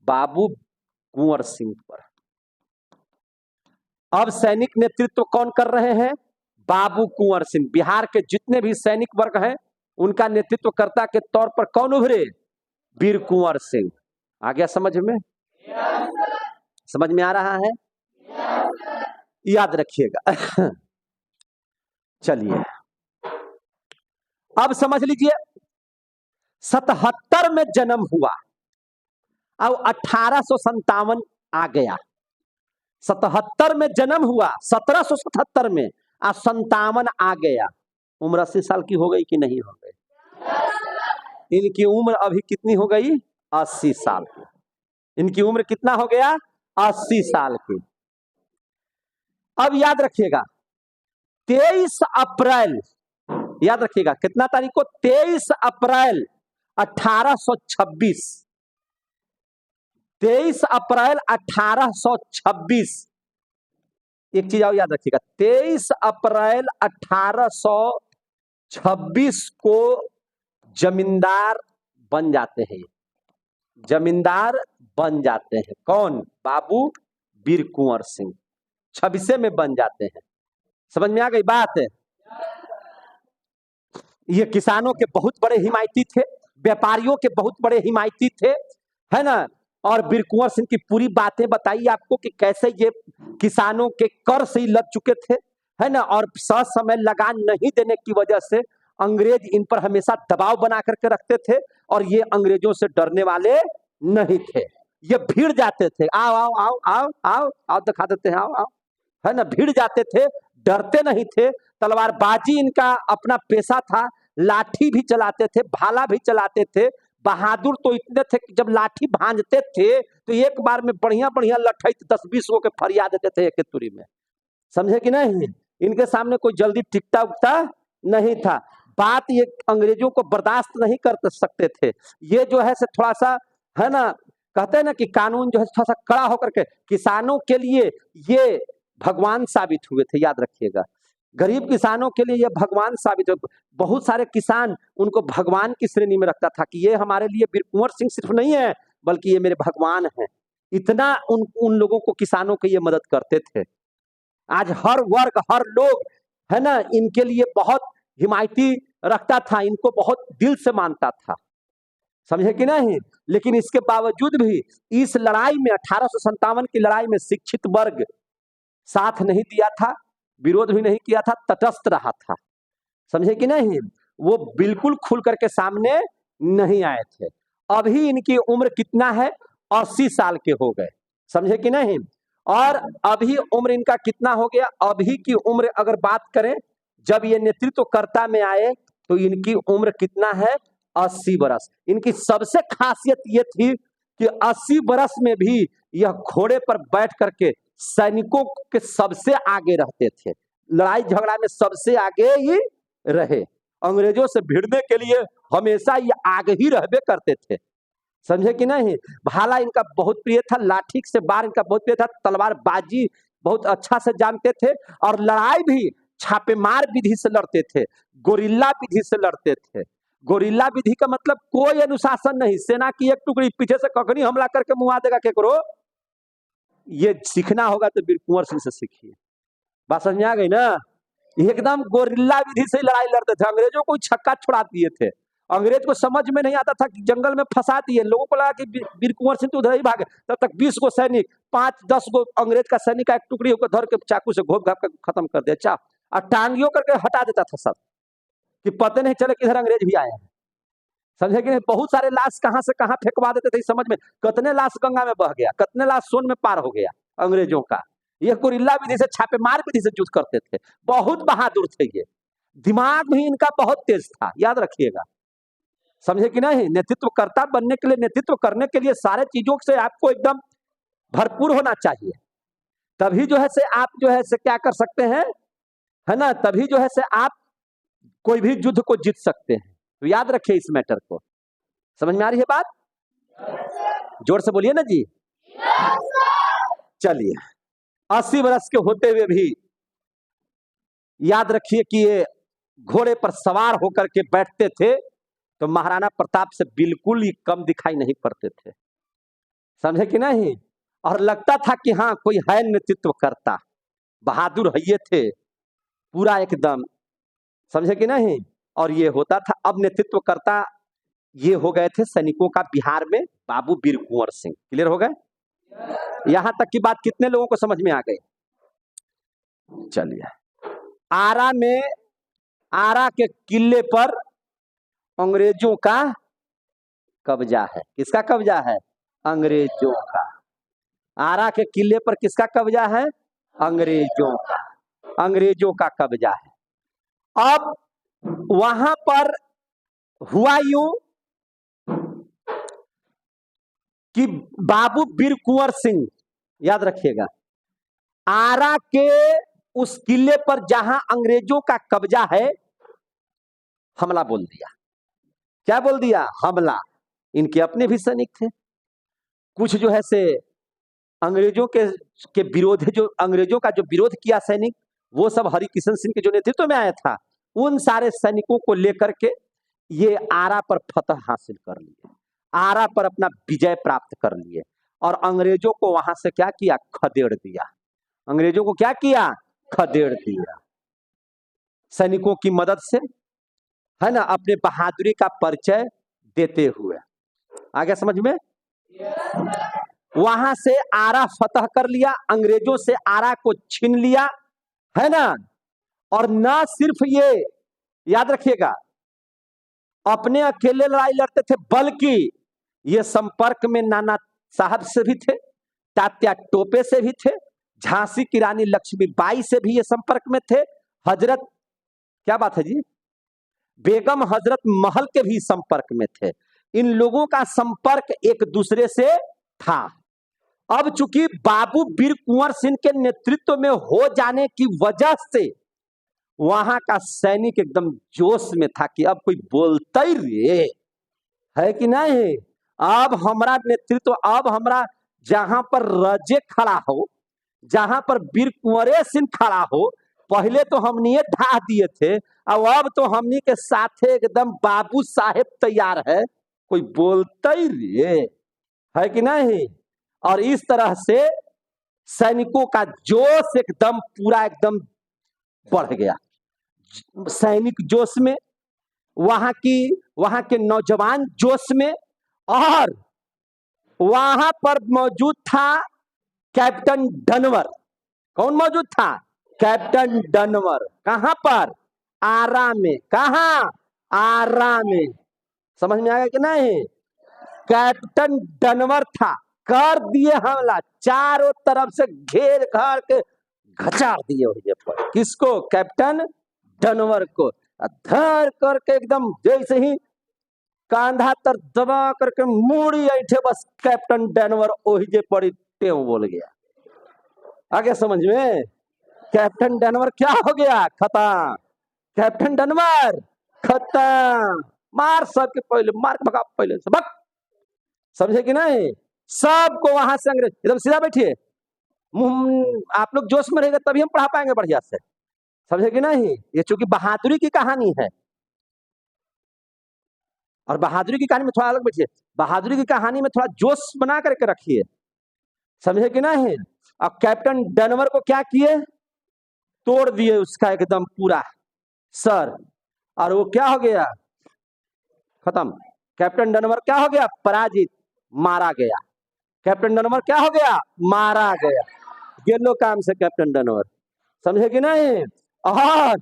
बाबू कुंवर सिंह पर। अब सैनिक नेतृत्व कौन कर रहे हैं? बाबू कुंवर सिंह। बिहार के जितने भी सैनिक वर्ग हैं उनका नेतृत्वकर्ता के तौर पर कौन उभरे? वीर कुंवर सिंह। आ गया समझ में? समझ में आ रहा है? याद रखिएगा। चलिए अब समझ लीजिए, 77 में जन्म हुआ, अब 1857 आ गया। 77 में जन्म हुआ, 1777 में, और 57 आ गया। उम्र 80 साल की हो गई कि नहीं हो गई? इनकी उम्र अभी कितनी हो गई? 80 साल की। इनकी उम्र कितना हो गया? 80 साल की। अब याद रखिएगा, 23 अप्रैल, याद रखिएगा कितना तारीख को? 23 अप्रैल 1826। 23 अप्रैल 1826। एक चीज और याद रखिएगा, 23 अप्रैल 1826 को जमींदार बन जाते हैं। जमींदार बन जाते हैं कौन? बाबू वीर कुंवर सिंह। 26 में बन जाते हैं। समझ में आ गई बात? ये किसानों के बहुत बड़े हिमायती थे, व्यापारियों के बहुत बड़े हिमायती थे, है ना। और वीर कुंवर सिंह की पूरी बातें बताई आपको कि कैसे ये किसानों के कर से ही लग चुके थे, है ना। और समय लगान नहीं देने की वजह से अंग्रेज इन पर हमेशा दबाव बना करके रखते थे, और ये अंग्रेजों से डरने वाले नहीं थे। ये भीड़ जाते थे, आओ आओ आओ आओ आओ आओ दिखा देते हैं, आओ आओ, है ना। भीड़ जाते थे, डरते नहीं थे। तलवारबाजी इनका अपना पेशा था। लाठी भी चलाते थे, भाला भी चलाते थे। बहादुर तो इतने थे कि जब लाठी भांजते थे तो एक बार में बढ़िया बढ़िया लठई 10-20 गो के फरिया देते थे एक तुरी में। समझे कि नहीं? इनके सामने कोई जल्दी टिकता उगता नहीं था। बात ये अंग्रेजों को बर्दाश्त नहीं कर सकते थे। ये जो है से थोड़ा सा, है ना, कहते हैं ना कि कानून जो है थोड़ा सा कड़ा होकर के किसानों के लिए ये भगवान साबित हुए थे। याद रखिएगा, गरीब किसानों के लिए ये भगवान साबित हुए। बहुत सारे किसान उनको भगवान की श्रेणी में रखता था कि ये हमारे लिए वीर कुंवर सिंह सिर्फ नहीं है बल्कि ये मेरे भगवान हैं। इतना उन लोगों को, किसानों के ये मदद करते थे। आज हर वर्ग, हर लोग, है ना, इनके लिए बहुत हिमायती रखता था, इनको बहुत दिल से मानता था। समझे कि नहीं? लेकिन इसके बावजूद भी इस लड़ाई में, 1857 की लड़ाई में शिक्षित वर्ग साथ नहीं दिया था, विरोध भी नहीं किया था, तटस्थ रहा था। समझे कि नहीं? वो बिल्कुल खुल करके सामने नहीं आए थे। अभी इनकी उम्र कितना है? 80 साल के हो गए। समझे कि नहीं? और अभी उम्र इनका कितना हो गया? अभी की उम्र अगर बात करें, जब ये नेतृत्वकर्ता में आए तो इनकी उम्र कितना है? 80 बरस। इनकी सबसे खासियत ये थी कि 80 बरस में भी यह घोड़े पर बैठ करके सैनिकों के सबसे आगे रहते थे। लड़ाई झगड़ा में सबसे आगे ही रहे। अंग्रेजों से भिड़ने के लिए हमेशा ये आगे ही रहबे करते थे। समझे कि नहीं? भाला इनका बहुत प्रिय था, लाठी से बार इनका बहुत प्रिय था, तलवारबाजी बहुत अच्छा से जानते थे, और लड़ाई भी छापेमार विधि से लड़ते थे, गोरिल्ला विधि से लड़ते थे। गोरिल्ला विधि का मतलब कोई अनुशासन नहीं, सेना की एक टुकड़ी पीछे से कखनी हमला करके मुआ देगा केकरो। ये सीखना होगा तो वीर कुंवर सिंह से सीखिए। बात समझ में आ गई ना? एकदम गोरिल्ला विधि से लड़ाई लड़ते थे। अंग्रेजों को छक्का छुड़ा दिए थे। अंग्रेज को समझ में नहीं आता था कि जंगल में फंसा दिए। लोगों को लगा कि वीर कुंवर सिंह तो उधर ही भागे। तब तक 20 गो सैनिक, 5-10 गो अंग्रेज का सैनिक का एक टुकड़ी होकर धर के चाकू से घोप घाप कर खत्म कर दिया, चा और टांगियों करके हटा देता था सब, कि पता नहीं चले किधर अंग्रेज भी आए हैं। समझे कि बहुत सारे लाश कहां से कहां फेंकवा देते थे, समझ में। कितने लाश गंगा में बह गया, कितने लाश सोन में पार हो गया अंग्रेजों का। ये गोरिल्ला विधि से, छापेमार विधि से युद्ध करते थे। बहुत बहादुर थे ये। दिमाग भी इनका बहुत तेज था, याद रखिएगा। समझे कि नहीं? नेतृत्वकर्ता बनने के लिए, नेतृत्व करने के लिए सारे चीजों से आपको एकदम भरपूर होना चाहिए। तभी जो है से आप जो है से क्या कर सकते हैं, है ना, तभी जो है से आप कोई भी युद्ध को जीत सकते हैं। तो याद रखिए इस मैटर को। समझ में आ रही है बात? जोर से बोलिए ना जी। चलिए, 80 वर्ष के होते हुए भी याद रखिए कि ये घोड़े पर सवार होकर के बैठते थे तो महाराणा प्रताप से बिल्कुल ही कम दिखाई नहीं पड़ते थे। समझे कि नहीं। और लगता था कि हाँ कोई है नेतृत्व करता, बहादुर है ये थे पूरा एकदम, समझे कि नहीं। और ये होता था। अब नेतृत्व करता ये हो गए थे सैनिकों का बिहार में बाबू वीर कुंवर सिंह। क्लियर हो गए। यहां तक की बात कितने लोगों को समझ में आ गई। चलिए, आरा में, आरा के किले पर अंग्रेजों का कब्जा है। किसका कब्जा है? अंग्रेजों का। आरा के किले पर किसका कब्जा है? अंग्रेजों का। अंग्रेजों का कब्जा है। अब वहां पर हुआ यूं कि बाबू वीर कुंवर सिंह, याद रखिएगा, आरा के उस किले पर जहां अंग्रेजों का कब्जा है, हमला बोल दिया। क्या बोल दिया? हमला। इनके अपने भी सैनिक थे, कुछ जो है से अंग्रेजों के विरोध, जो अंग्रेजों का जो विरोध किया सैनिक, वो सब हरिकिशन सिंह के जो नेतृत्व में आया था, उन सारे सैनिकों को लेकर के ये आरा पर फतह हासिल कर लिए, आरा पर अपना विजय प्राप्त कर लिए। और अंग्रेजों को वहां से क्या किया? खदेड़ दिया। अंग्रेजों को क्या किया? खदेड़ दिया। सैनिकों की मदद से, है ना, अपने बहादुरी का परिचय देते हुए। आगे समझ में। वहां से आरा फतह कर लिया, अंग्रेजों से आरा को छीन लिया, है ना। और ना सिर्फ ये, याद रखिएगा, अपने अकेले लड़ाई लड़ते थे, बल्कि ये संपर्क में नाना साहब से भी थे, तात्या टोपे से भी थे, झांसी की रानी लक्ष्मीबाई से भी ये संपर्क में थे, हजरत, क्या बात है जी, बेगम हजरत महल के भी संपर्क में थे। इन लोगों का संपर्क एक दूसरे से था। अब चूंकि बाबू वीर कुंवर सिंह के नेतृत्व में हो जाने की वजह से वहां का सैनिक एकदम जोश में था कि अब कोई बोलता ही रे, है कि नहीं। अब हमारा नेतृत्व, अब हमारा जहां पर रजे खड़ा हो, जहां पर वीर कुंवरे सिंह खड़ा हो, पहले तो हमने ढा दिए थे, अब तो हमनी के साथ एकदम बाबू साहेब तैयार है, कोई बोलता ही रे, है कि नहीं। और इस तरह से सैनिकों का जोश एकदम पूरा एकदम बढ़ गया। सैनिक जोश में, वहां के नौजवान जोश में, और वहां पर मौजूद था कैप्टन डनवर। कौन मौजूद था? कैप्टन डनवर। कहां पर? आरा में। कहां? आरा में। समझ में आया कि नहीं। कैप्टन डनवर था, कर दिए हमला, चारों तरफ से घेर घार के घचाड़ दिए वही पर। किसको? कैप्टन डनवर को। धर करके एकदम जैसे ही कांधा तर दबा करके मूड़ी ऐठे, बस कैप्टन डनवर ओहिजे पड़ी टेव बोल गया। आगे समझ में। कैप्टन डनवर क्या हो गया? खत्म। कैप्टन डनवर खत्म। मार सबके पहले, मार भगा पहले सबक, समझे कि नहीं। सबको वहां से अंग्रेज, एकदम सीधा बैठिए, आप लोग जोश में रहेंगे तभी हम पढ़ा पाएंगे बढ़िया से, समझे कि नहीं। ये चूंकि बहादुरी की कहानी है, और बहादुरी की कहानी में थोड़ा अलग बैठिए, बहादुरी की कहानी में थोड़ा जोश बना करके रखिए, समझे कि नहीं। अब कैप्टन डनवर को क्या किए? तोड़ दिए उसका एकदम पूरा सर, और वो क्या हो गया? खत्म। कैप्टन डनवर क्या हो गया? पराजित, मारा गया। कैप्टन डनवर क्या हो गया? मारा गया। ये लो काम से कैप्टन डनवर, समझे कि नहीं। और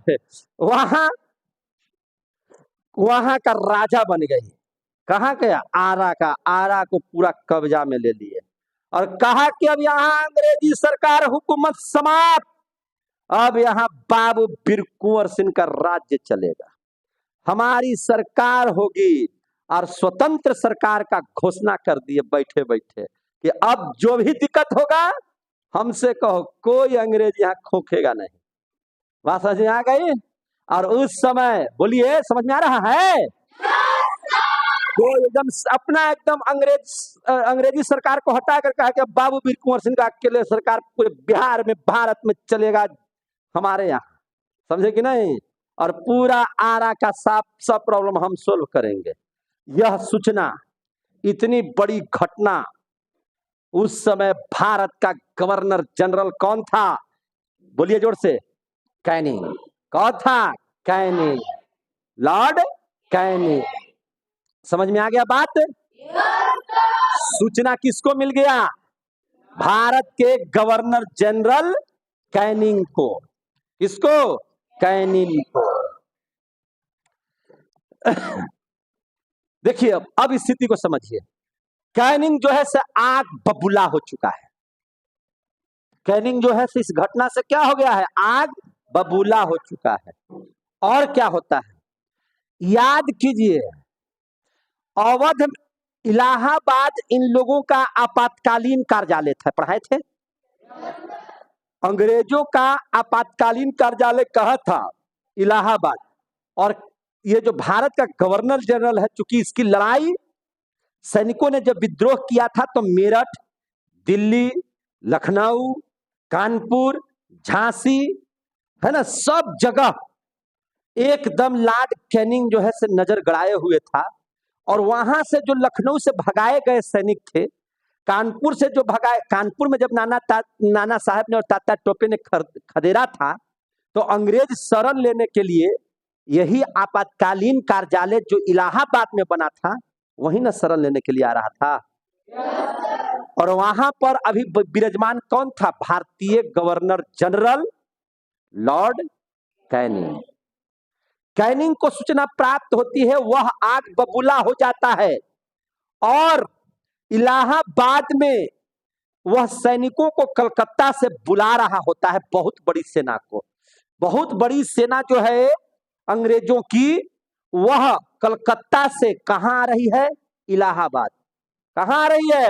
वहां का राजा बन गई। कहां गया? आरा का। आरा को पूरा कब्जा में ले लिए और कहा कि अब यहाँ अंग्रेजी सरकार हुकूमत समाप्त, अब यहाँ बाबू वीर कुंवर सिंह का राज्य चलेगा, हमारी सरकार होगी। और स्वतंत्र सरकार का घोषणा कर दिए बैठे बैठे कि अब जो भी दिक्कत होगा हमसे कहो, कोई अंग्रेज यहाँ खोखेगा नहीं। बात समझ में आ गई। और उस समय बोलिए, समझ में आ रहा है। वो एकदम अपना एकदम अंग्रेजी सरकार को हटा कर कहा कि अब बाबू वीर कुंवर सिंह का अकेले सरकार पूरे बिहार में, भारत में चलेगा हमारे यहाँ, समझे कि नहीं। और पूरा आरा का सब प्रॉब्लम हम सोल्व करेंगे। यह सूचना, इतनी बड़ी घटना उस समय भारत का गवर्नर जनरल कौन था? बोलिए जोर से। कैनिंग। कौन था? Canning, Lord Canning. समझ में आ गया बात? सूचना किसको मिल गया? भारत के गवर्नर जनरल कैनिंग को। किसको? कैनिंग को। देखिए अब स्थिति को समझिए। कैनिंग जो है से आग बबूला हो चुका है। कैनिंग जो है से इस घटना से क्या हो गया है? आग बबूला हो चुका है। और क्या होता है याद कीजिए, अवध इलाहाबाद इन लोगों का आपातकालीन कार्यालय था। पढ़ाए थे? अंग्रेजों का आपातकालीन कार्यालय कहाँ था? इलाहाबाद। और ये जो भारत का गवर्नर जनरल है, चूंकि इसकी लड़ाई सैनिकों ने जब विद्रोह किया था तो मेरठ, दिल्ली, लखनऊ, कानपुर, झांसी, है ना, सब जगह एकदम लॉर्ड कैनिंग जो है से नजर गड़ाए हुए था। और वहां से जो लखनऊ से भगाए गए सैनिक थे, कानपुर से जो भगाए, कानपुर में जब नाना साहब ने और तात्या टोपे ने खदेरा था, तो अंग्रेज शरण लेने के लिए यही आपातकालीन कार्यालय जो इलाहाबाद में बना था, वही ना शरण लेने के लिए आ रहा था। और वहां पर अभी विराजमान कौन था? भारतीय governor general Lord Canning. Canning को सूचना प्राप्त होती है, वह आग बबूला हो जाता है और इलाहाबाद में वह सैनिकों को कलकत्ता से बुला रहा होता है, बहुत बड़ी सेना को। बहुत बड़ी सेना जो है अंग्रेजों की, वह कलकत्ता से कहां आ रही है? इलाहाबाद। कहां आ रही है?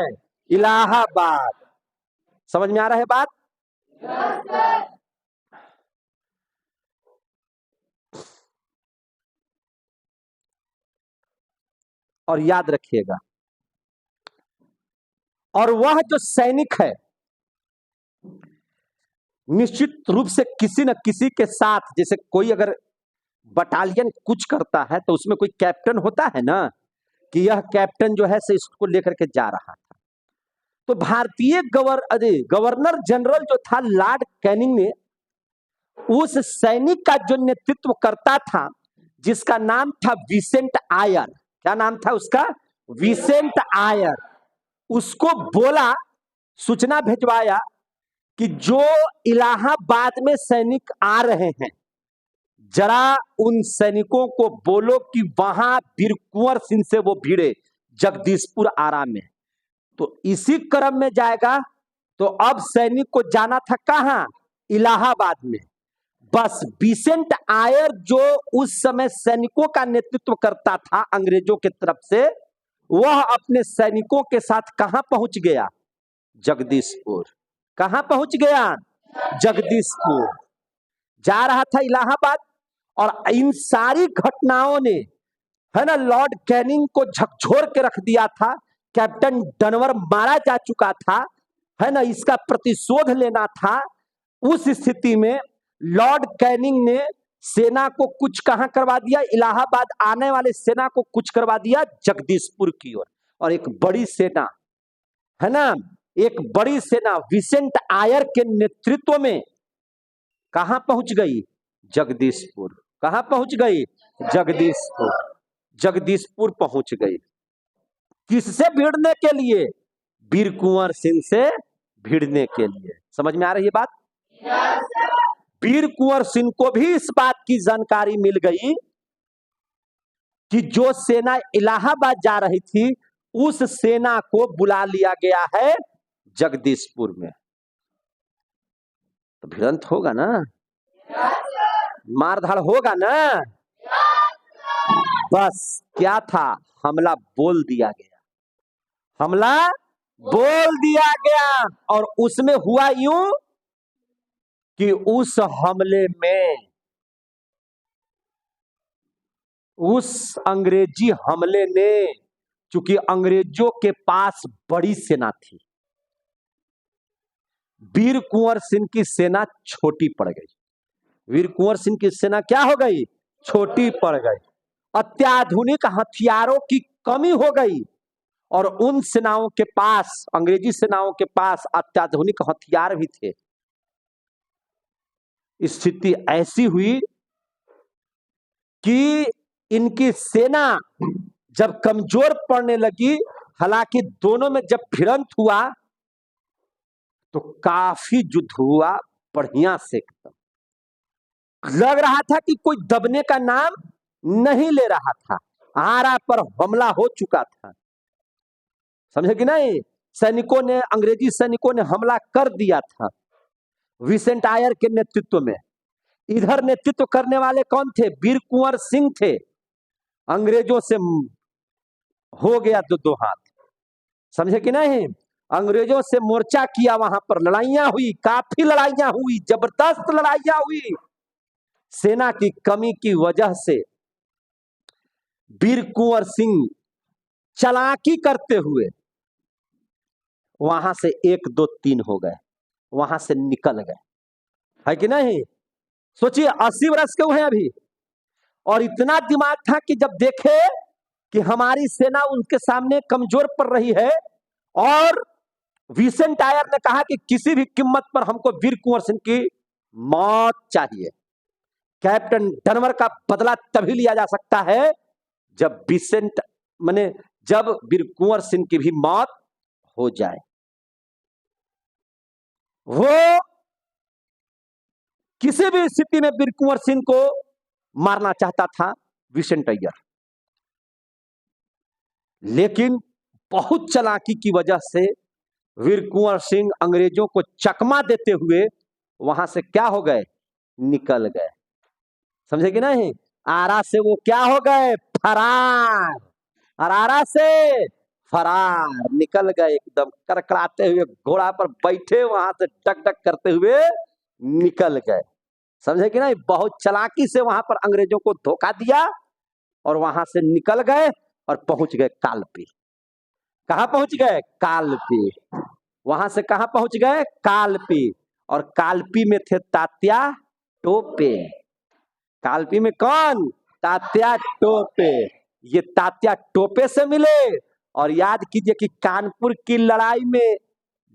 इलाहाबाद। समझ में आ रहा है बात? और याद रखिएगा, और वह जो सैनिक है निश्चित रूप से किसी न किसी के साथ, जैसे कोई अगर बटालियन कुछ करता है तो उसमें कोई कैप्टन होता है ना, कि यह कैप्टन जो है से इसको लेकर के जा रहा था। तो भारतीय गवर्नर जनरल जो था लॉर्ड कैनिंग ने उस सैनिक का जो नेतृत्व करता था, जिसका नाम था विसेंट आयर। क्या नाम था उसका? विसेंट आयर। उसको बोला, सूचना भेजवाया कि जो इलाहाबाद में सैनिक आ रहे हैं, जरा उन सैनिकों को बोलो कि वहां वीर कुंवर सिंह से वो भिड़े जगदीशपुर आरा में। तो इसी क्रम में जाएगा। तो अब सैनिक को जाना था कहां? इलाहाबाद में। बस विसेंट आयर जो उस समय सैनिकों का नेतृत्व करता था अंग्रेजों की तरफ से, वह अपने सैनिकों के साथ कहां पहुंच गया? जगदीशपुर। कहां पहुंच गया? जगदीशपुर। जा रहा था इलाहाबाद। और इन सारी घटनाओं ने, है ना, लॉर्ड कैनिंग को झकझोर के रख दिया था। कैप्टन डनवर मारा जा चुका था, है ना, इसका प्रतिशोध लेना था। उस स्थिति में लॉर्ड कैनिंग ने सेना को कुछ कहां करवा दिया? इलाहाबाद आने वाले सेना को कुछ करवा दिया जगदीशपुर की ओर। और एक बड़ी सेना, है ना, एक बड़ी सेना विसेंट आयर के नेतृत्व में कहां पहुंच गई? जगदीशपुर। कहां पहुंच गई? जगदीशपुर। जगदीशपुर पहुंच गई। किससे भिड़ने के लिए? वीर कुंवर सिंह से भिड़ने के लिए। समझ में आ रही है बात? वीर कुंवर सिंह को भी इस बात की जानकारी मिल गई कि जो सेना इलाहाबाद जा रही थी, उस सेना को बुला लिया गया है जगदीशपुर में। तो भिड़ंत होगा ना, मारधाड़ होगा ना। बस क्या था? हमला बोल दिया गया। हमला बोल दिया गया। और उसमें हुआ यूं कि उस हमले में, उस अंग्रेजी हमले ने, चूंकि अंग्रेजों के पास बड़ी सेना थी, वीर कुंवर सिंह की सेना छोटी पड़ गई। वीर कुंवर सिंह की सेना क्या हो गई? छोटी पड़ गई। अत्याधुनिक हथियारों की कमी हो गई। और उन सेनाओं के पास, अंग्रेजी सेनाओं के पास अत्याधुनिक हथियार भी थे। स्थिति ऐसी हुई कि इनकी सेना जब कमजोर पड़ने लगी, हालांकि दोनों में जब भिड़ंत हुआ तो काफी युद्ध हुआ बढ़िया से, एकदम लग रहा था कि कोई दबने का नाम नहीं ले रहा था। आरा पर हमला हो चुका था, समझे कि नहीं। सैनिकों ने, अंग्रेजी सैनिकों ने हमला कर दिया था विसेंट आयर के नेतृत्व में। इधर नेतृत्व करने वाले कौन थे? वीर कुंवर सिंह थे। अंग्रेजों से हो गया दो हाथ, समझे कि नहीं। अंग्रेजों से मोर्चा किया, वहां पर लड़ाइयां हुई, काफी लड़ाइयां हुई, जबरदस्त लड़ाइयां हुई। सेना की कमी की वजह से वीर कुंवर सिंह चालाकी करते हुए वहां से 1 2 3 हो गए, वहां से निकल गए, है कि नहीं। सोचिए 80 वर्ष के हुए अभी, और इतना दिमाग था कि जब देखे कि हमारी सेना उनके सामने कमजोर पड़ रही है, और विसेंट आयर ने कहा कि किसी भी कीमत पर हमको वीर कुंवर सिंह की मौत चाहिए। कैप्टन डनवर का बदला तभी लिया जा सकता है जब जब वीर कुंवर सिंह की भी मौत हो जाए। वो किसी भी स्थिति में वीर कुंवर सिंह को मारना चाहता था विसेंट आयर, लेकिन बहुत चालाकी की वजह से वीर कुंवर सिंह अंग्रेजों को चकमा देते हुए वहां से क्या हो गए? निकल गए, समझे कि नहीं। आरा से वो क्या हो गए? फरार। और आरा से फरार निकल गए, एकदम करकराते हुए घोड़ा पर बैठे वहां से टक टक करते हुए निकल गए, समझे कि नहीं। बहुत चालाकी से वहां पर अंग्रेजों को धोखा दिया और वहां से निकल गए और पहुंच गए कालपी। कहां पहुंच गए? कालपी। वहां से कहां पहुंच गए? कालपी। और कालपी में थे तात्या टोपे। कालपी में कौन? तात्या टोपे। ये तात्या टोपे से मिले। और याद कीजिए कि कानपुर की लड़ाई में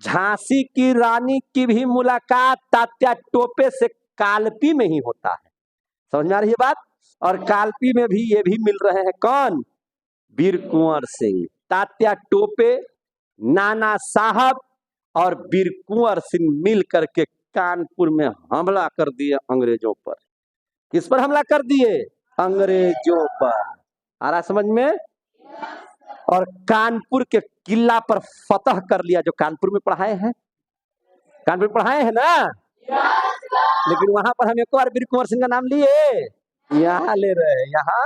झांसी की रानी की भी मुलाकात तात्या टोपे से कालपी में ही होता है, समझ में आ रही है बात। और कालपी में भी ये भी मिल रहे हैं कौन? वीर कुंवर सिंह। तात्या टोपे, नाना साहब और वीर कुंवर सिंह मिल करके कानपुर में हमला कर दिए अंग्रेजों पर। किस पर हमला कर दिए? अंग्रेजों पर। आ रहा समझ में? और कानपुर के किला पर फतह कर लिया। जो कानपुर में पढ़ाए हैं, कानपुर पढ़ाए हैं ना, लेकिन वहां पर हम एक बार वीर कुंवर सिंह का नाम लिए, यहाँ ले रहे हैं, यहाँ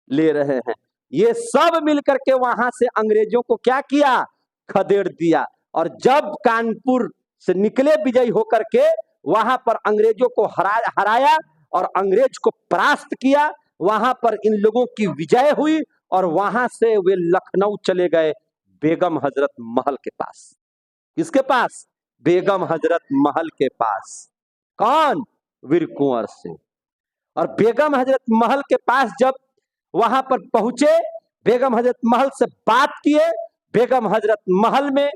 ले रहे हैं। ये सब मिलकर के वहां से अंग्रेजों को क्या किया? खदेड़ दिया। और जब कानपुर से निकले विजयी होकर के, वहां पर अंग्रेजों को हराया और अंग्रेज को परास्त किया। वहां पर इन लोगों की विजय हुई और वहां से वे लखनऊ चले गए बेगम हजरत महल के पास। किसके पास? बेगम हजरत महल के पास। कौन? वीर कुंवर सिंह। और बेगम हजरत महल के पास जब वहां पर पहुंचे, बेगम हजरत महल से बात किए। बेगम हजरत महल में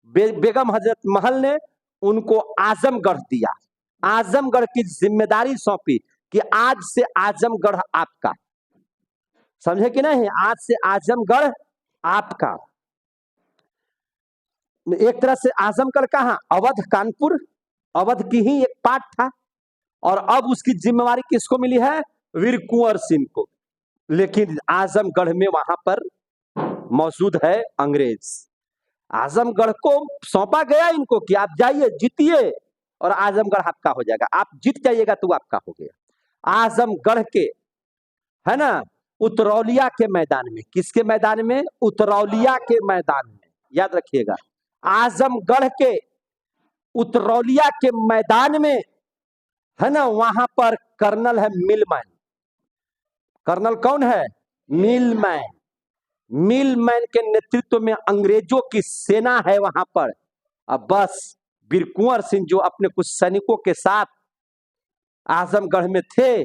बेगम हजरत महल ने उनको आजमगढ़ दिया, आजमगढ़ की जिम्मेदारी सौंपी कि आज से आजमगढ़ आपका, समझे कि नहीं। आज से आजमगढ़ आपका। एक तरह से आजमगढ़ कहां? अवध, कानपुर अवध की ही एक पार्ट था। और अब उसकी जिम्मेवारी किसको मिली है? वीर कुंवर सिंह को। लेकिन आजमगढ़ में वहां पर मौजूद है अंग्रेज। आजमगढ़ को सौंपा गया इनको कि आप जाइए, जीतिए और आजमगढ़ आपका हो जाएगा। आप जीत जाइएगा तो आपका हो गया। आजमगढ़ के, है ना, उतरौलिया के मैदान में। किसके मैदान में? उतरौलिया के मैदान में, याद रखिएगा। आजमगढ़ के उतरौलिया के मैदान में, है ना, वहां पर कर्नल है मिलमैन। कर्नल कौन है? मिलमैन। मिलमैन के नेतृत्व में अंग्रेजों की सेना है वहां पर। अब बस वीर कुंवर सिंह जो अपने कुछ सैनिकों के साथ आजमगढ़ में थे,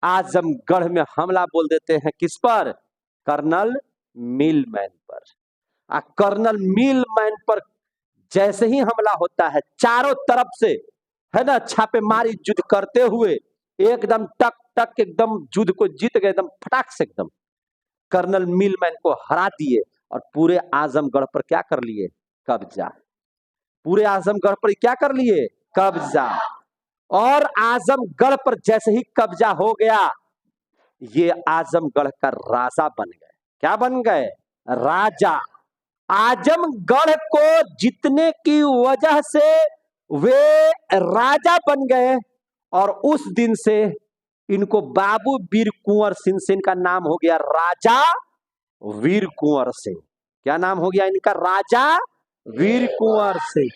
आजमगढ़ में हमला बोल देते हैं किस पर? कर्नल मिलमैन पर। कर्नल मिलमैन पर जैसे ही हमला होता है, चारों तरफ से है ना छापेमारी युद्ध करते हुए एकदम टक टक एकदम युद्ध को जीत गए, एकदम फटाक से एकदम कर्नल मिलमैन को हरा दिए और पूरे आजमगढ़ पर क्या कर लिए? कब्जा। पूरे आजमगढ़ पर क्या कर लिए? कब्जा। और आजमगढ़ पर जैसे ही कब्जा हो गया, ये आजमगढ़ का राजा बन गए। क्या बन गए? राजा। आजमगढ़ को जीतने की वजह से वे राजा बन गए और उस दिन से इनको बाबू वीर कुंवर सिंह से इनका नाम हो गया राजा वीर कुंवर सिंह। क्या नाम हो गया इनका? राजा वीर कुंवर सिंह।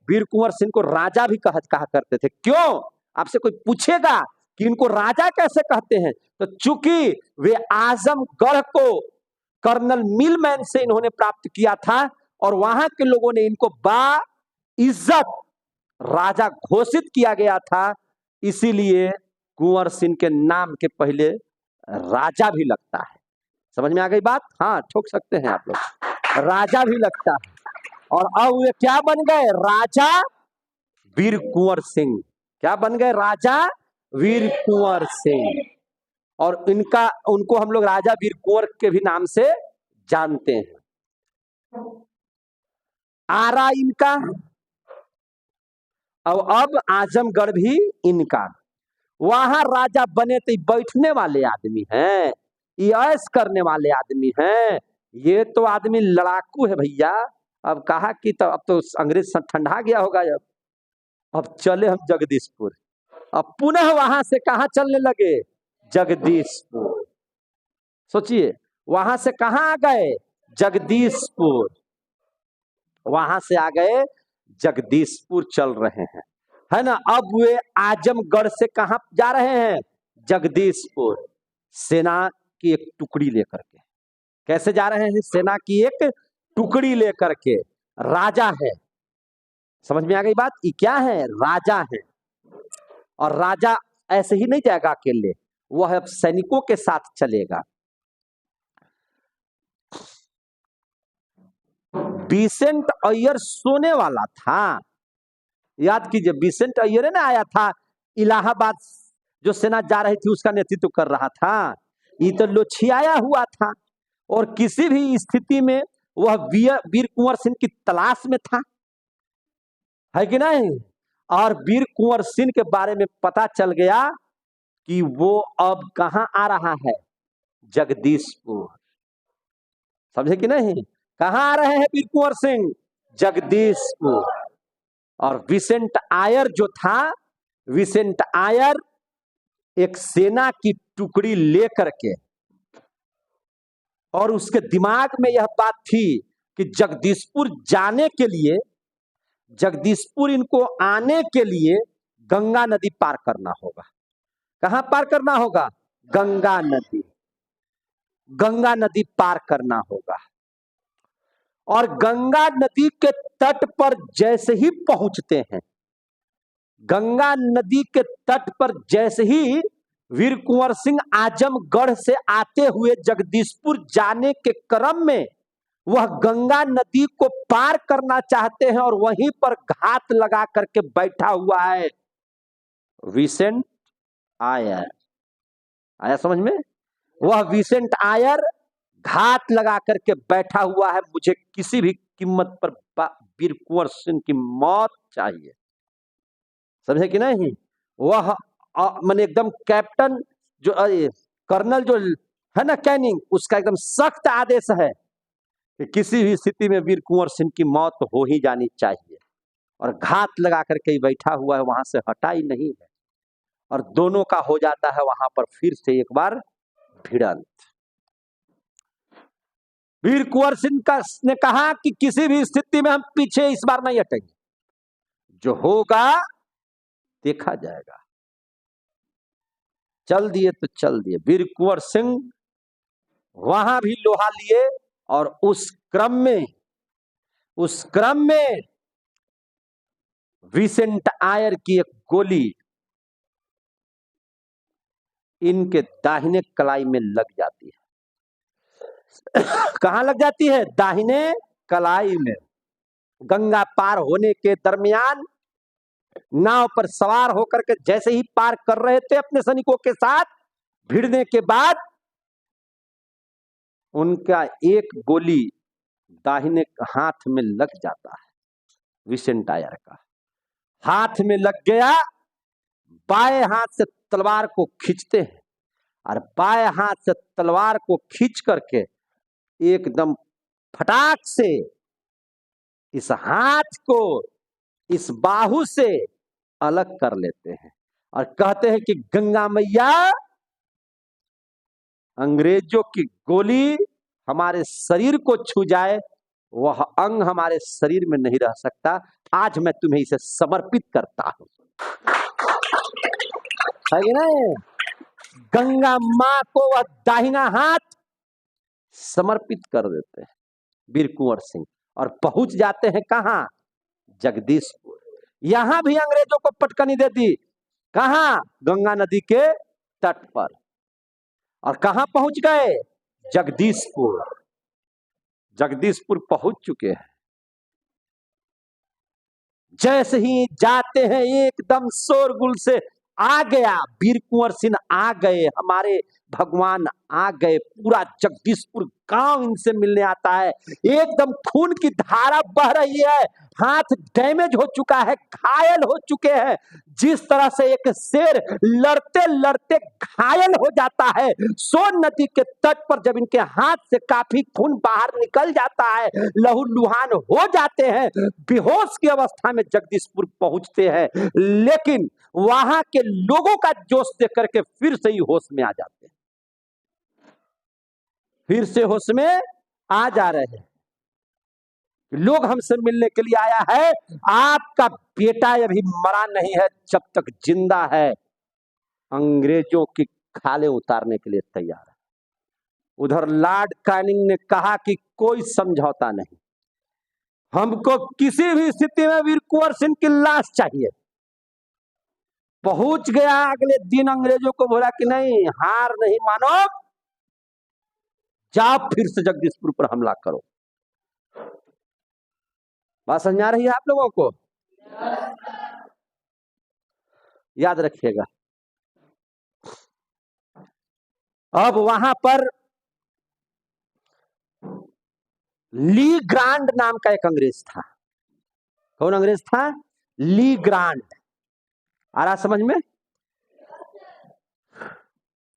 वीर कुंवर सिंह को राजा भी कहा करते थे। क्यों? आपसे कोई पूछेगा कि इनको राजा कैसे कहते हैं, तो चूंकि वे आजमगढ़ को कर्नल मिलमैन से इन्होंने प्राप्त किया था और वहां के लोगों ने इनको बाइज्जत राजा घोषित किया गया था, इसीलिए कुंवर सिंह के नाम के पहले राजा भी लगता है। समझ में आ गई बात? हाँ, ठोक सकते हैं आप लोग, राजा भी लगता है। और अब वे क्या बन गए? राजा वीर कुंवर सिंह। क्या बन गए? राजा वीर कुंवर सिंह। और उनको हम लोग राजा वीर कुंवर के भी नाम से जानते हैं। आरा इनका, अब आजमगढ़ भी इनका। वहां राजा बने तो बैठने वाले आदमी हैं, ऐश करने वाले आदमी हैं। ये तो आदमी लड़ाकू है भैया। अब कहा कि तो अब तो अंग्रेज ठंडा गया होगा। अब चले हम जगदीशपुर। अब पुनः वहां से कहा चलने लगे? जगदीशपुर। सोचिए, वहां से कहां आ गए? जगदीशपुर। वहां से आ गए जगदीशपुर चल रहे हैं, है ना। अब वे आजमगढ़ से कहां जा रहे हैं? जगदीशपुर। सेना की एक टुकड़ी लेकर के। कैसे जा रहे हैं? सेना की एक टुकड़ी लेकर के। राजा है। समझ में आ गई बात? ये क्या है? राजा है। और राजा ऐसे ही नहीं जाएगा अकेले, वह अब सैनिकों के साथ चलेगा। बिसेंट अय्यर सोने वाला था। याद कीजिए, बिसेंट अय्यर ने आया था इलाहाबाद, जो सेना जा रही थी उसका नेतृत्व कर रहा था। ये तो लोछियाया हुआ था और किसी भी स्थिति में वह वीर कुंवर सिंह की तलाश में था, है कि नहीं। और वीर कुंवर सिंह के बारे में पता चल गया कि वो अब कहां आ रहा है? जगदीशपुर। समझे कि नहीं? कहां आ रहे हैं वीर कुंवर सिंह? जगदीशपुर। और विसेंट आयर जो था, विसेंट आयर एक सेना की टुकड़ी लेकर के, और उसके दिमाग में यह बात थी कि जगदीशपुर जाने के लिए, जगदीशपुर इनको आने के लिए गंगा नदी पार करना होगा। कहां पार करना होगा? गंगा नदी। गंगा नदी पार करना होगा। और गंगा नदी के तट पर जैसे ही पहुंचते हैं, गंगा नदी के तट पर जैसे ही वीर कुंवर सिंह आजमगढ़ से आते हुए जगदीशपुर जाने के क्रम में वह गंगा नदी को पार करना चाहते हैं, और वहीं पर घात लगा करके बैठा हुआ है विसेंट आयर। आया समझ में? वह विसेंट आयर घात लगा करके बैठा हुआ है। मुझे किसी भी कीमत पर वीर कुंवर सिंह की मौत चाहिए। समझे कि नहीं? वह मैंने एकदम कैप्टन जो कर्नल जो है ना कैनिंग, उसका एकदम सख्त आदेश है कि किसी भी स्थिति में वीर कुंवर सिंह की मौत हो ही जानी चाहिए। और घात लगा करके बैठा हुआ है, वहां से हटा ही नहीं है। और दोनों का हो जाता है वहां पर फिर से एक बार भिड़ंत। वीर कुंवर सिंह ने कहा कि किसी भी स्थिति में हम पीछे इस बार नहीं हटेंगे, जो होगा देखा जाएगा। चल दिए तो चल दिए। वीर कुंवर सिंह वहां भी लोहा लिए, और उस क्रम में विसेंट आयर की एक गोली इनके दाहिने कलाई में लग जाती है। कहां लग जाती है? दाहिने कलाई में। गंगा पार होने के दरमियान नाव पर सवार होकर के जैसे ही पार कर रहे थे अपने सैनिकों के साथ, भिड़ने के बाद उनका एक गोली दाहिने हाथ में लग जाता है। विसेंटायर का हाथ में लग गया, बाएं हाथ से तलवार को खींचते हैं और बाएं हाथ से तलवार को खींच करके एकदम फटाक से इस हाथ को इस बाहु से अलग कर लेते हैं और कहते हैं कि गंगा मैया, अंग्रेजों की गोली हमारे शरीर को छू जाए, वह अंग हमारे शरीर में नहीं रह सकता। आज मैं तुम्हें इसे समर्पित करता हूं। है कि नहीं? गंगा मां को वह दाहिना हाथ समर्पित कर देते हैं वीर कुंवर सिंह और पहुंच जाते हैं कहां? जगदीशपुर। यहां भी अंग्रेजों को पटकनी दे दी। कहां? गंगा नदी के तट पर। और कहां पहुंच गए? जगदीशपुर। जगदीशपुर पहुंच चुके हैं। जैसे ही जाते हैं एकदम शोरगुल से आ गया, वीर कुंवर सिंह आ गए, हमारे भगवान आ गए। पूरा जगदीशपुर गांव इनसे मिलने आता है। एकदम खून की धारा बह रही है, हाथ डैमेज हो चुका है, घायल हो चुके हैं। जिस तरह से एक शेर लड़ते लड़ते घायल हो जाता है, सोन नदी के तट पर जब इनके हाथ से काफी खून बाहर निकल जाता है, लहूलुहान हो जाते हैं, बेहोश की अवस्था में जगदीशपुर पहुंचते हैं। लेकिन वहां के लोगों का जोश देख करके फिर से ही होश में आ जाते हैं, फिर से होश में आ जा रहे हैं। लोग हमसे मिलने के लिए आया है, आपका बेटा अभी मरा नहीं है, जब तक जिंदा है अंग्रेजों की खाले उतारने के लिए तैयार है। उधर लॉर्ड कैनिंग ने कहा कि कोई समझौता नहीं, हमको किसी भी स्थिति में वीर कुंवर सिंह की लाश चाहिए। पहुंच गया अगले दिन, अंग्रेजों को बोला कि नहीं, हार नहीं मानो, जाओ फिर से जगदीशपुर पर हमला करो। बात समझ आ रही है आप लोगों को? याद रखिएगा। अब वहां पर ली ग्रांड नाम का एक अंग्रेज था। कौन अंग्रेज था? ली ग्रांड। आ रहा समझ में?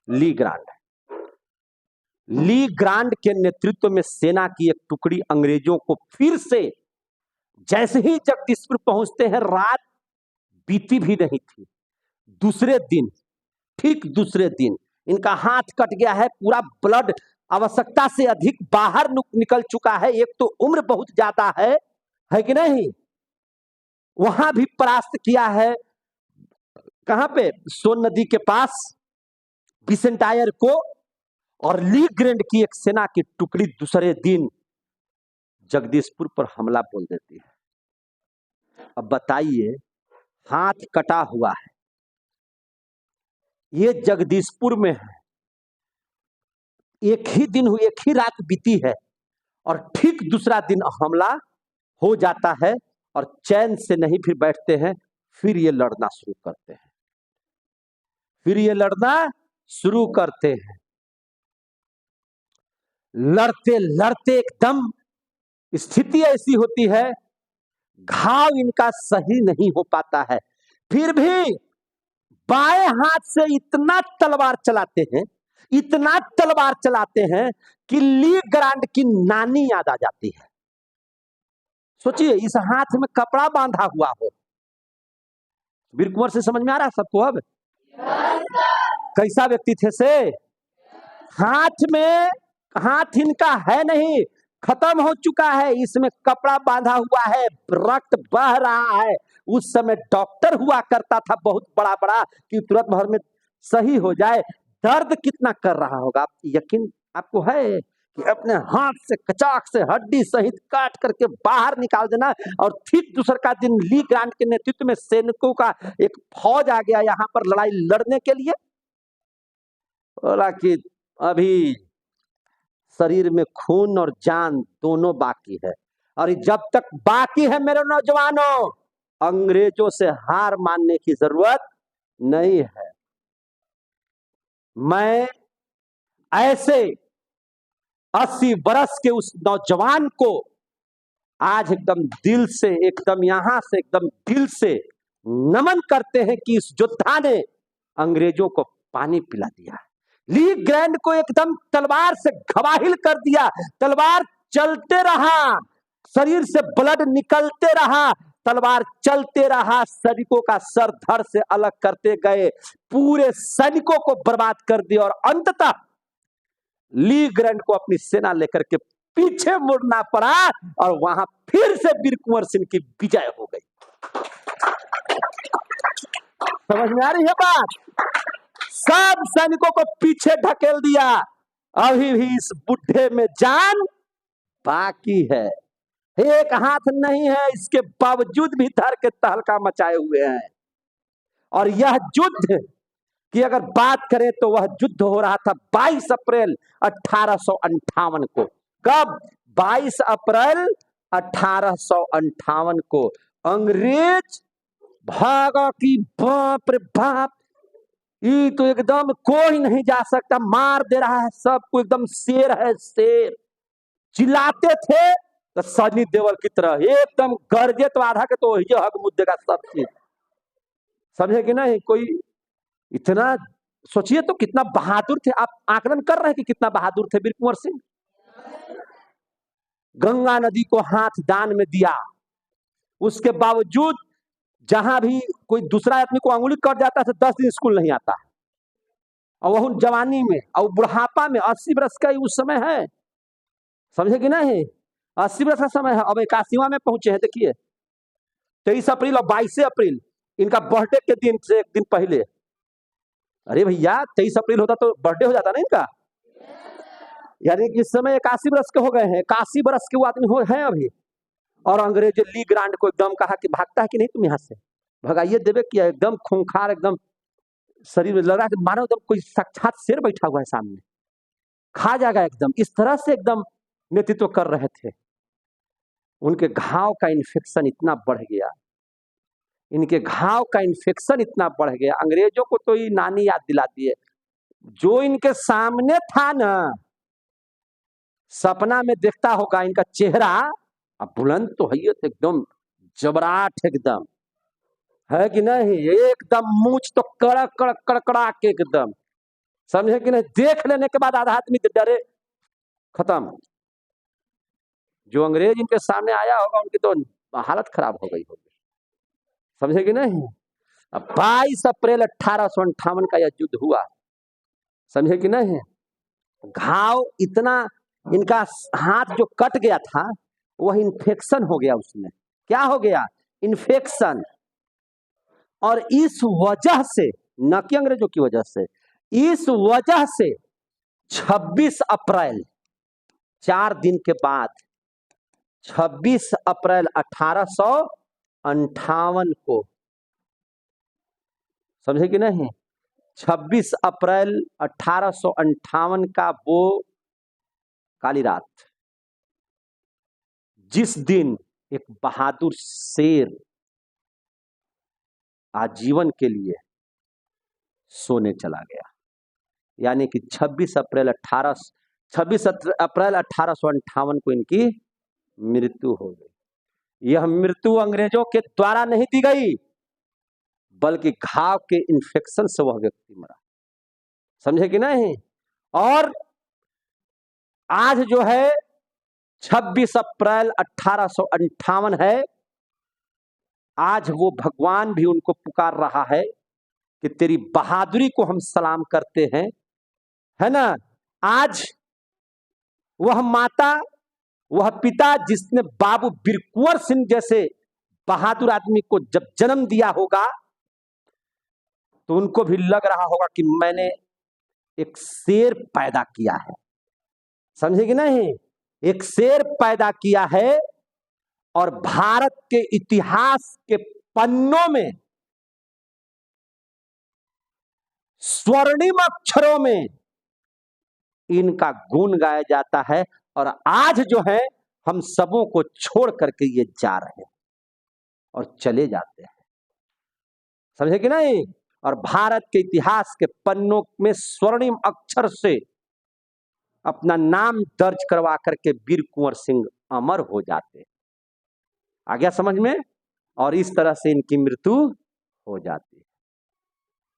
ली ग्रांड। ली ग्रांड के नेतृत्व में सेना की एक टुकड़ी अंग्रेजों को फिर से, जैसे ही जगदीशपुर पहुंचते हैं, रात बीती भी नहीं थी, दूसरे दिन, ठीक दूसरे दिन इनका हाथ कट गया है, पूरा ब्लड आवश्यकता से अधिक बाहर निकल चुका है। एक तो उम्र बहुत ज्यादा है कि नहीं? वहां भी परास्त किया है। कहां पे? सोन नदी के पास विसेंटायर को। और ली ग्रैंड की एक सेना की टुकड़ी दूसरे दिन जगदीशपुर पर हमला बोल देती है। अब बताइए, हाथ कटा हुआ है, ये जगदीशपुर में है, एक ही दिन हुई, एक ही रात बीती है, और ठीक दूसरा दिन हमला हो जाता है और चैन से नहीं फिर बैठते हैं, फिर ये लड़ना शुरू करते हैं, फिर ये लड़ना शुरू करते हैं। लड़ते लड़ते एकदम स्थिति ऐसी होती है, घाव इनका सही नहीं हो पाता है, फिर भी बाएं हाथ से इतना तलवार चलाते हैं, इतना तलवार चलाते हैं कि ली ग्रांड की नानी याद आ जाती है। सोचिए, इस हाथ में कपड़ा बांधा हुआ हो। वीर कुंवर से समझ में आ रहा है सबको? अब कैसा व्यक्ति थे से? हाथ में, हाथ इनका है नहीं, खत्म हो चुका है, इसमें कपड़ा बांधा हुआ है, रक्त बह रहा है। उस समय डॉक्टर हुआ करता था बहुत बड़ा बड़ा, कि तुरंत भर में सही हो जाए। दर्द कितना कर रहा होगा, यकीन आपको है कि अपने हाथ से कचाक से हड्डी सहित काट करके बाहर निकाल देना। और ठीक दूसरा दिन ली ग्रांड के नेतृत्व में सैनिकों का एक फौज आ गया यहाँ पर लड़ाई लड़ने के लिए। बोला कि अभी शरीर में खून और जान दोनों बाकी है, और जब तक बाकी है मेरे नौजवानों, अंग्रेजों से हार मानने की जरूरत नहीं है। मैं ऐसे 80 वर्ष के उस नौजवान को आज एकदम दिल से, एकदम यहां से, एकदम दिल से नमन करते हैं कि इस योद्धा ने अंग्रेजों को पानी पिला दिया। ली ग्रैंड को एकदम तलवार से घबाहिल कर दिया। तलवार चलते रहा, शरीर से ब्लड निकलते रहा, तलवार चलते रहा, सैनिकों का सर धड़ से अलग करते गए, पूरे सैनिकों को बर्बाद कर दिया और अंततः ली ग्रैंड को अपनी सेना लेकर के पीछे मुड़ना पड़ा और वहां फिर से वीर कुंवर सिंह की विजय हो गई। समझ में आ रही है बात? सब सैनिकों को पीछे ढकेल दिया। अभी भी इस बुढ़े में जान बाकी है, एक हाथ नहीं है, इसके बावजूद भी धर के तहलका मचाए हुए हैं। और यह युद्ध की अगर बात करें तो वह युद्ध हो रहा था 22 अप्रैल 1858 को। कब? 22 अप्रैल 1858 को। अंग्रेज भागा कि बाप रे बाप, ये तो एकदम कोई नहीं जा सकता, मार दे रहा है सबको, एकदम शेर है शेर। चिल्लाते थे तो सनी देओल की तरह एकदम गरजे तो आधा के तो वही हक मुद्दे का सब चीज। समझे कि नहीं? कोई इतना सोचिए तो कितना बहादुर थे। आप आकलन कर रहे हैं कि कितना बहादुर थे वीर कुंवर सिंह। गंगा नदी को हाथ दान में दिया, उसके बावजूद जहां भी कोई दूसरा आदमी को अंगुली कट जाता है 10 दिन स्कूल नहीं आता, और वह जवानी में और बुढ़ापा में 80 वर्ष का उस समय है। समझे कि नहीं? 80 वर्ष का समय है। अब 81वां में पहुंचे हैं। देखिए 23 अप्रैल और 22 अप्रैल इनका बर्थडे के दिन से एक दिन पहले। अरे भैया 23 अप्रैल होता तो बर्थडे हो जाता ना इनका। यानी कि इस समय 81 वर्ष के हो गए हैं, 81 वर्ष के वो आदमी हो हैं अभी। और अंग्रेज ली ग्रांड को एकदम कहा कि भागता है कि नहीं तुम यहाँ से, भगाइए देवे किया। एकदम खूंखार, एकदम शरीर में लग रहा है कि मानो एकदम कोई साक्षात शेर बैठा हुआ है सामने, खा जाएगा एकदम। इस तरह से एकदम नेतृत्व कर रहे थे। उनके घाव का इन्फेक्शन इतना बढ़ गया, इनके घाव का इन्फेक्शन इतना बढ़ गया, अंग्रेजों को तो ये नानी याद दिलाती है। जो इनके सामने था ना, सपना में देखता होगा इनका चेहरा, अब बुलंद तो है एकदम जबराट एकदम है कि नहीं, एकदम मूंछ तो कड़क कड़क कड़कड़ा के एकदम। समझे कि नहीं? देख लेने के बाद आधा आदमी डरे, खत्म। जो अंग्रेज इनके सामने आया होगा उनकी तो हालत खराब हो गई होगी। समझे कि नहीं? अब 22 अप्रैल 1858 का यह युद्ध हुआ। समझे कि नहीं? घाव इतना, इनका हाथ जो कट गया था वह इन्फेक्शन हो गया उसमें। क्या हो गया? इन्फेक्शन। और इस वजह से, न कि अंग्रेजों की वजह से, इस वजह से 26 अप्रैल 4 दिन के बाद 26 अप्रैल 1858 को, समझे कि नहीं, 26 अप्रैल 1858 का वो काली रात, जिस दिन एक बहादुर शेर आजीवन के लिए सोने चला गया। यानी कि 26 अप्रैल 1858 को इनकी मृत्यु हो गई। यह मृत्यु अंग्रेजों के द्वारा नहीं दी गई, बल्कि घाव के इन्फेक्शन से वह व्यक्ति मरा। समझे कि नहीं? और आज जो है 26 अप्रैल 1858 है, आज वो भगवान भी उनको पुकार रहा है कि तेरी बहादुरी को हम सलाम करते हैं, है ना। आज वह माता, वह पिता जिसने बाबू वीर कुंवर सिंह जैसे बहादुर आदमी को जब जन्म दिया होगा, तो उनको भी लग रहा होगा कि मैंने एक शेर पैदा किया है। समझे कि नहीं? एक शेर पैदा किया है और भारत के इतिहास के पन्नों में स्वर्णिम अक्षरों में इनका गुण गाया जाता है। और आज जो है हम सबों को छोड़ करके ये जा रहे हैं और चले जाते हैं, समझे कि नहीं। और भारत के इतिहास के पन्नों में स्वर्णिम अक्षर से अपना नाम दर्ज करवा करके वीर कुंवर सिंह अमर हो जाते हैं। आ गया समझ में। और इस तरह से इनकी मृत्यु हो जाती है।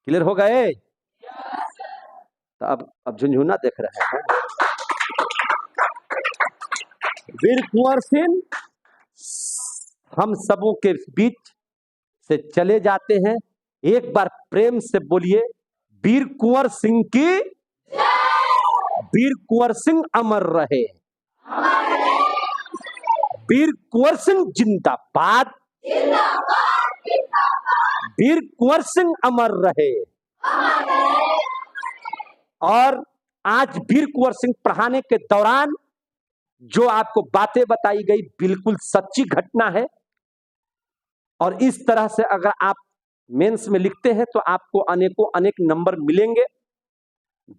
क्लियर हो गए। तो अब झुनझुना देख रहे हैं। वीर कुंवर सिंह हम सबों के बीच से चले जाते हैं। एक बार प्रेम से बोलिए, वीर कुंवर सिंह की, वीर कुंवर सिंह अमर रहे, वीर कुंवर सिंह जिंदाबाद, वीर कुंवर सिंह अमर रहे। और आज वीर कुंवर सिंह पढ़ाने के दौरान जो आपको बातें बताई गई बिल्कुल सच्ची घटना है। और इस तरह से अगर आप मेंस में लिखते हैं तो आपको अनेकों अनेक नंबर मिलेंगे।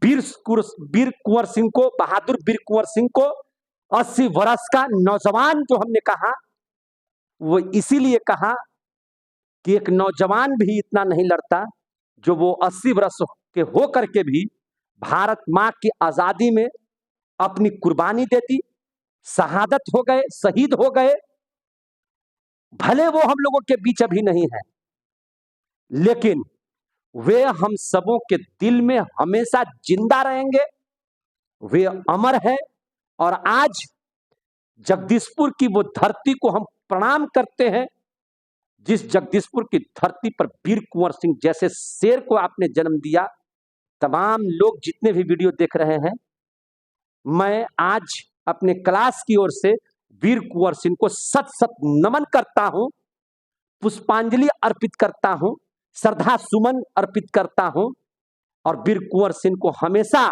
वीर कुंवर सिंह को, बहादुर वीर कुंवर सिंह को 80 वर्ष का नौजवान जो हमने कहा, वो इसीलिए कहा कि एक नौजवान भी इतना नहीं लड़ता जो वो 80 वर्ष के हो करके भी भारत मां की आजादी में अपनी कुर्बानी देती, शहादत हो गए, शहीद हो गए। भले वो हम लोगों के बीच अभी नहीं है, लेकिन वे हम सबों के दिल में हमेशा जिंदा रहेंगे, वे अमर है। और आज जगदीशपुर की वो धरती को हम प्रणाम करते हैं, जिस जगदीशपुर की धरती पर वीर कुंवर सिंह जैसे शेर को आपने जन्म दिया। तमाम लोग जितने भी वीडियो देख रहे हैं, मैं आज अपने क्लास की ओर से वीर कुंवर सिंह को सत सत नमन करता हूं, पुष्पांजलि अर्पित करता हूं, श्रद्धा सुमन अर्पित करता हूं। और वीर कुंवर सिंह को हमेशा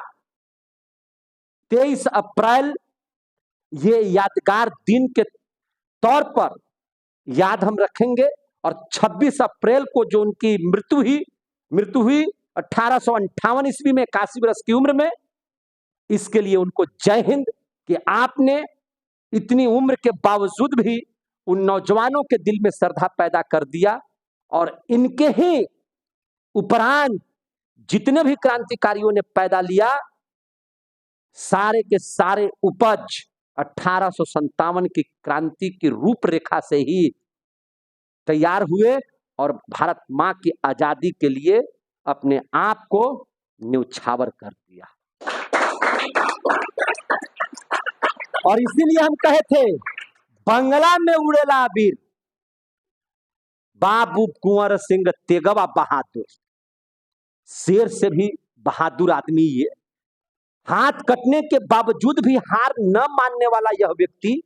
23 अप्रैल ये यादगार दिन के तौर पर याद हम रखेंगे। और 26 अप्रैल को जो उनकी मृत्यु हुई 1858 ईस्वी में, 81 वर्ष की उम्र में, इसके लिए उनको जय हिंद कि आपने इतनी उम्र के बावजूद भी उन नौजवानों के दिल में श्रद्धा पैदा कर दिया। और इनके ही उपरांत जितने भी क्रांतिकारियों ने पैदा लिया, सारे के सारे उपज 1857 की क्रांति की रूपरेखा से ही तैयार हुए और भारत मां की आजादी के लिए अपने आप को न्यौछावर कर दिया। और इसीलिए हम कहे थे, बंगला में उड़ेला वीर बाबू कुंवर सिंह तेगवा बहादुर। शेर से भी बहादुर आदमी ये, हाथ कटने के बावजूद भी हार न मानने वाला यह व्यक्ति,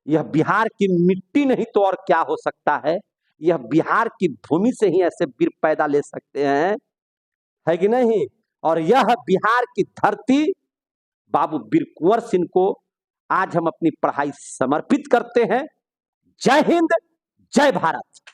यह बिहार की मिट्टी नहीं तो और क्या हो सकता है। यह बिहार की भूमि से ही ऐसे वीर पैदा ले सकते हैं, है कि नहीं। और यह बिहार की धरती बाबू वीर कुंवर सिंह को आज हम अपनी पढ़ाई समर्पित करते हैं। जय हिंद, जय भारत।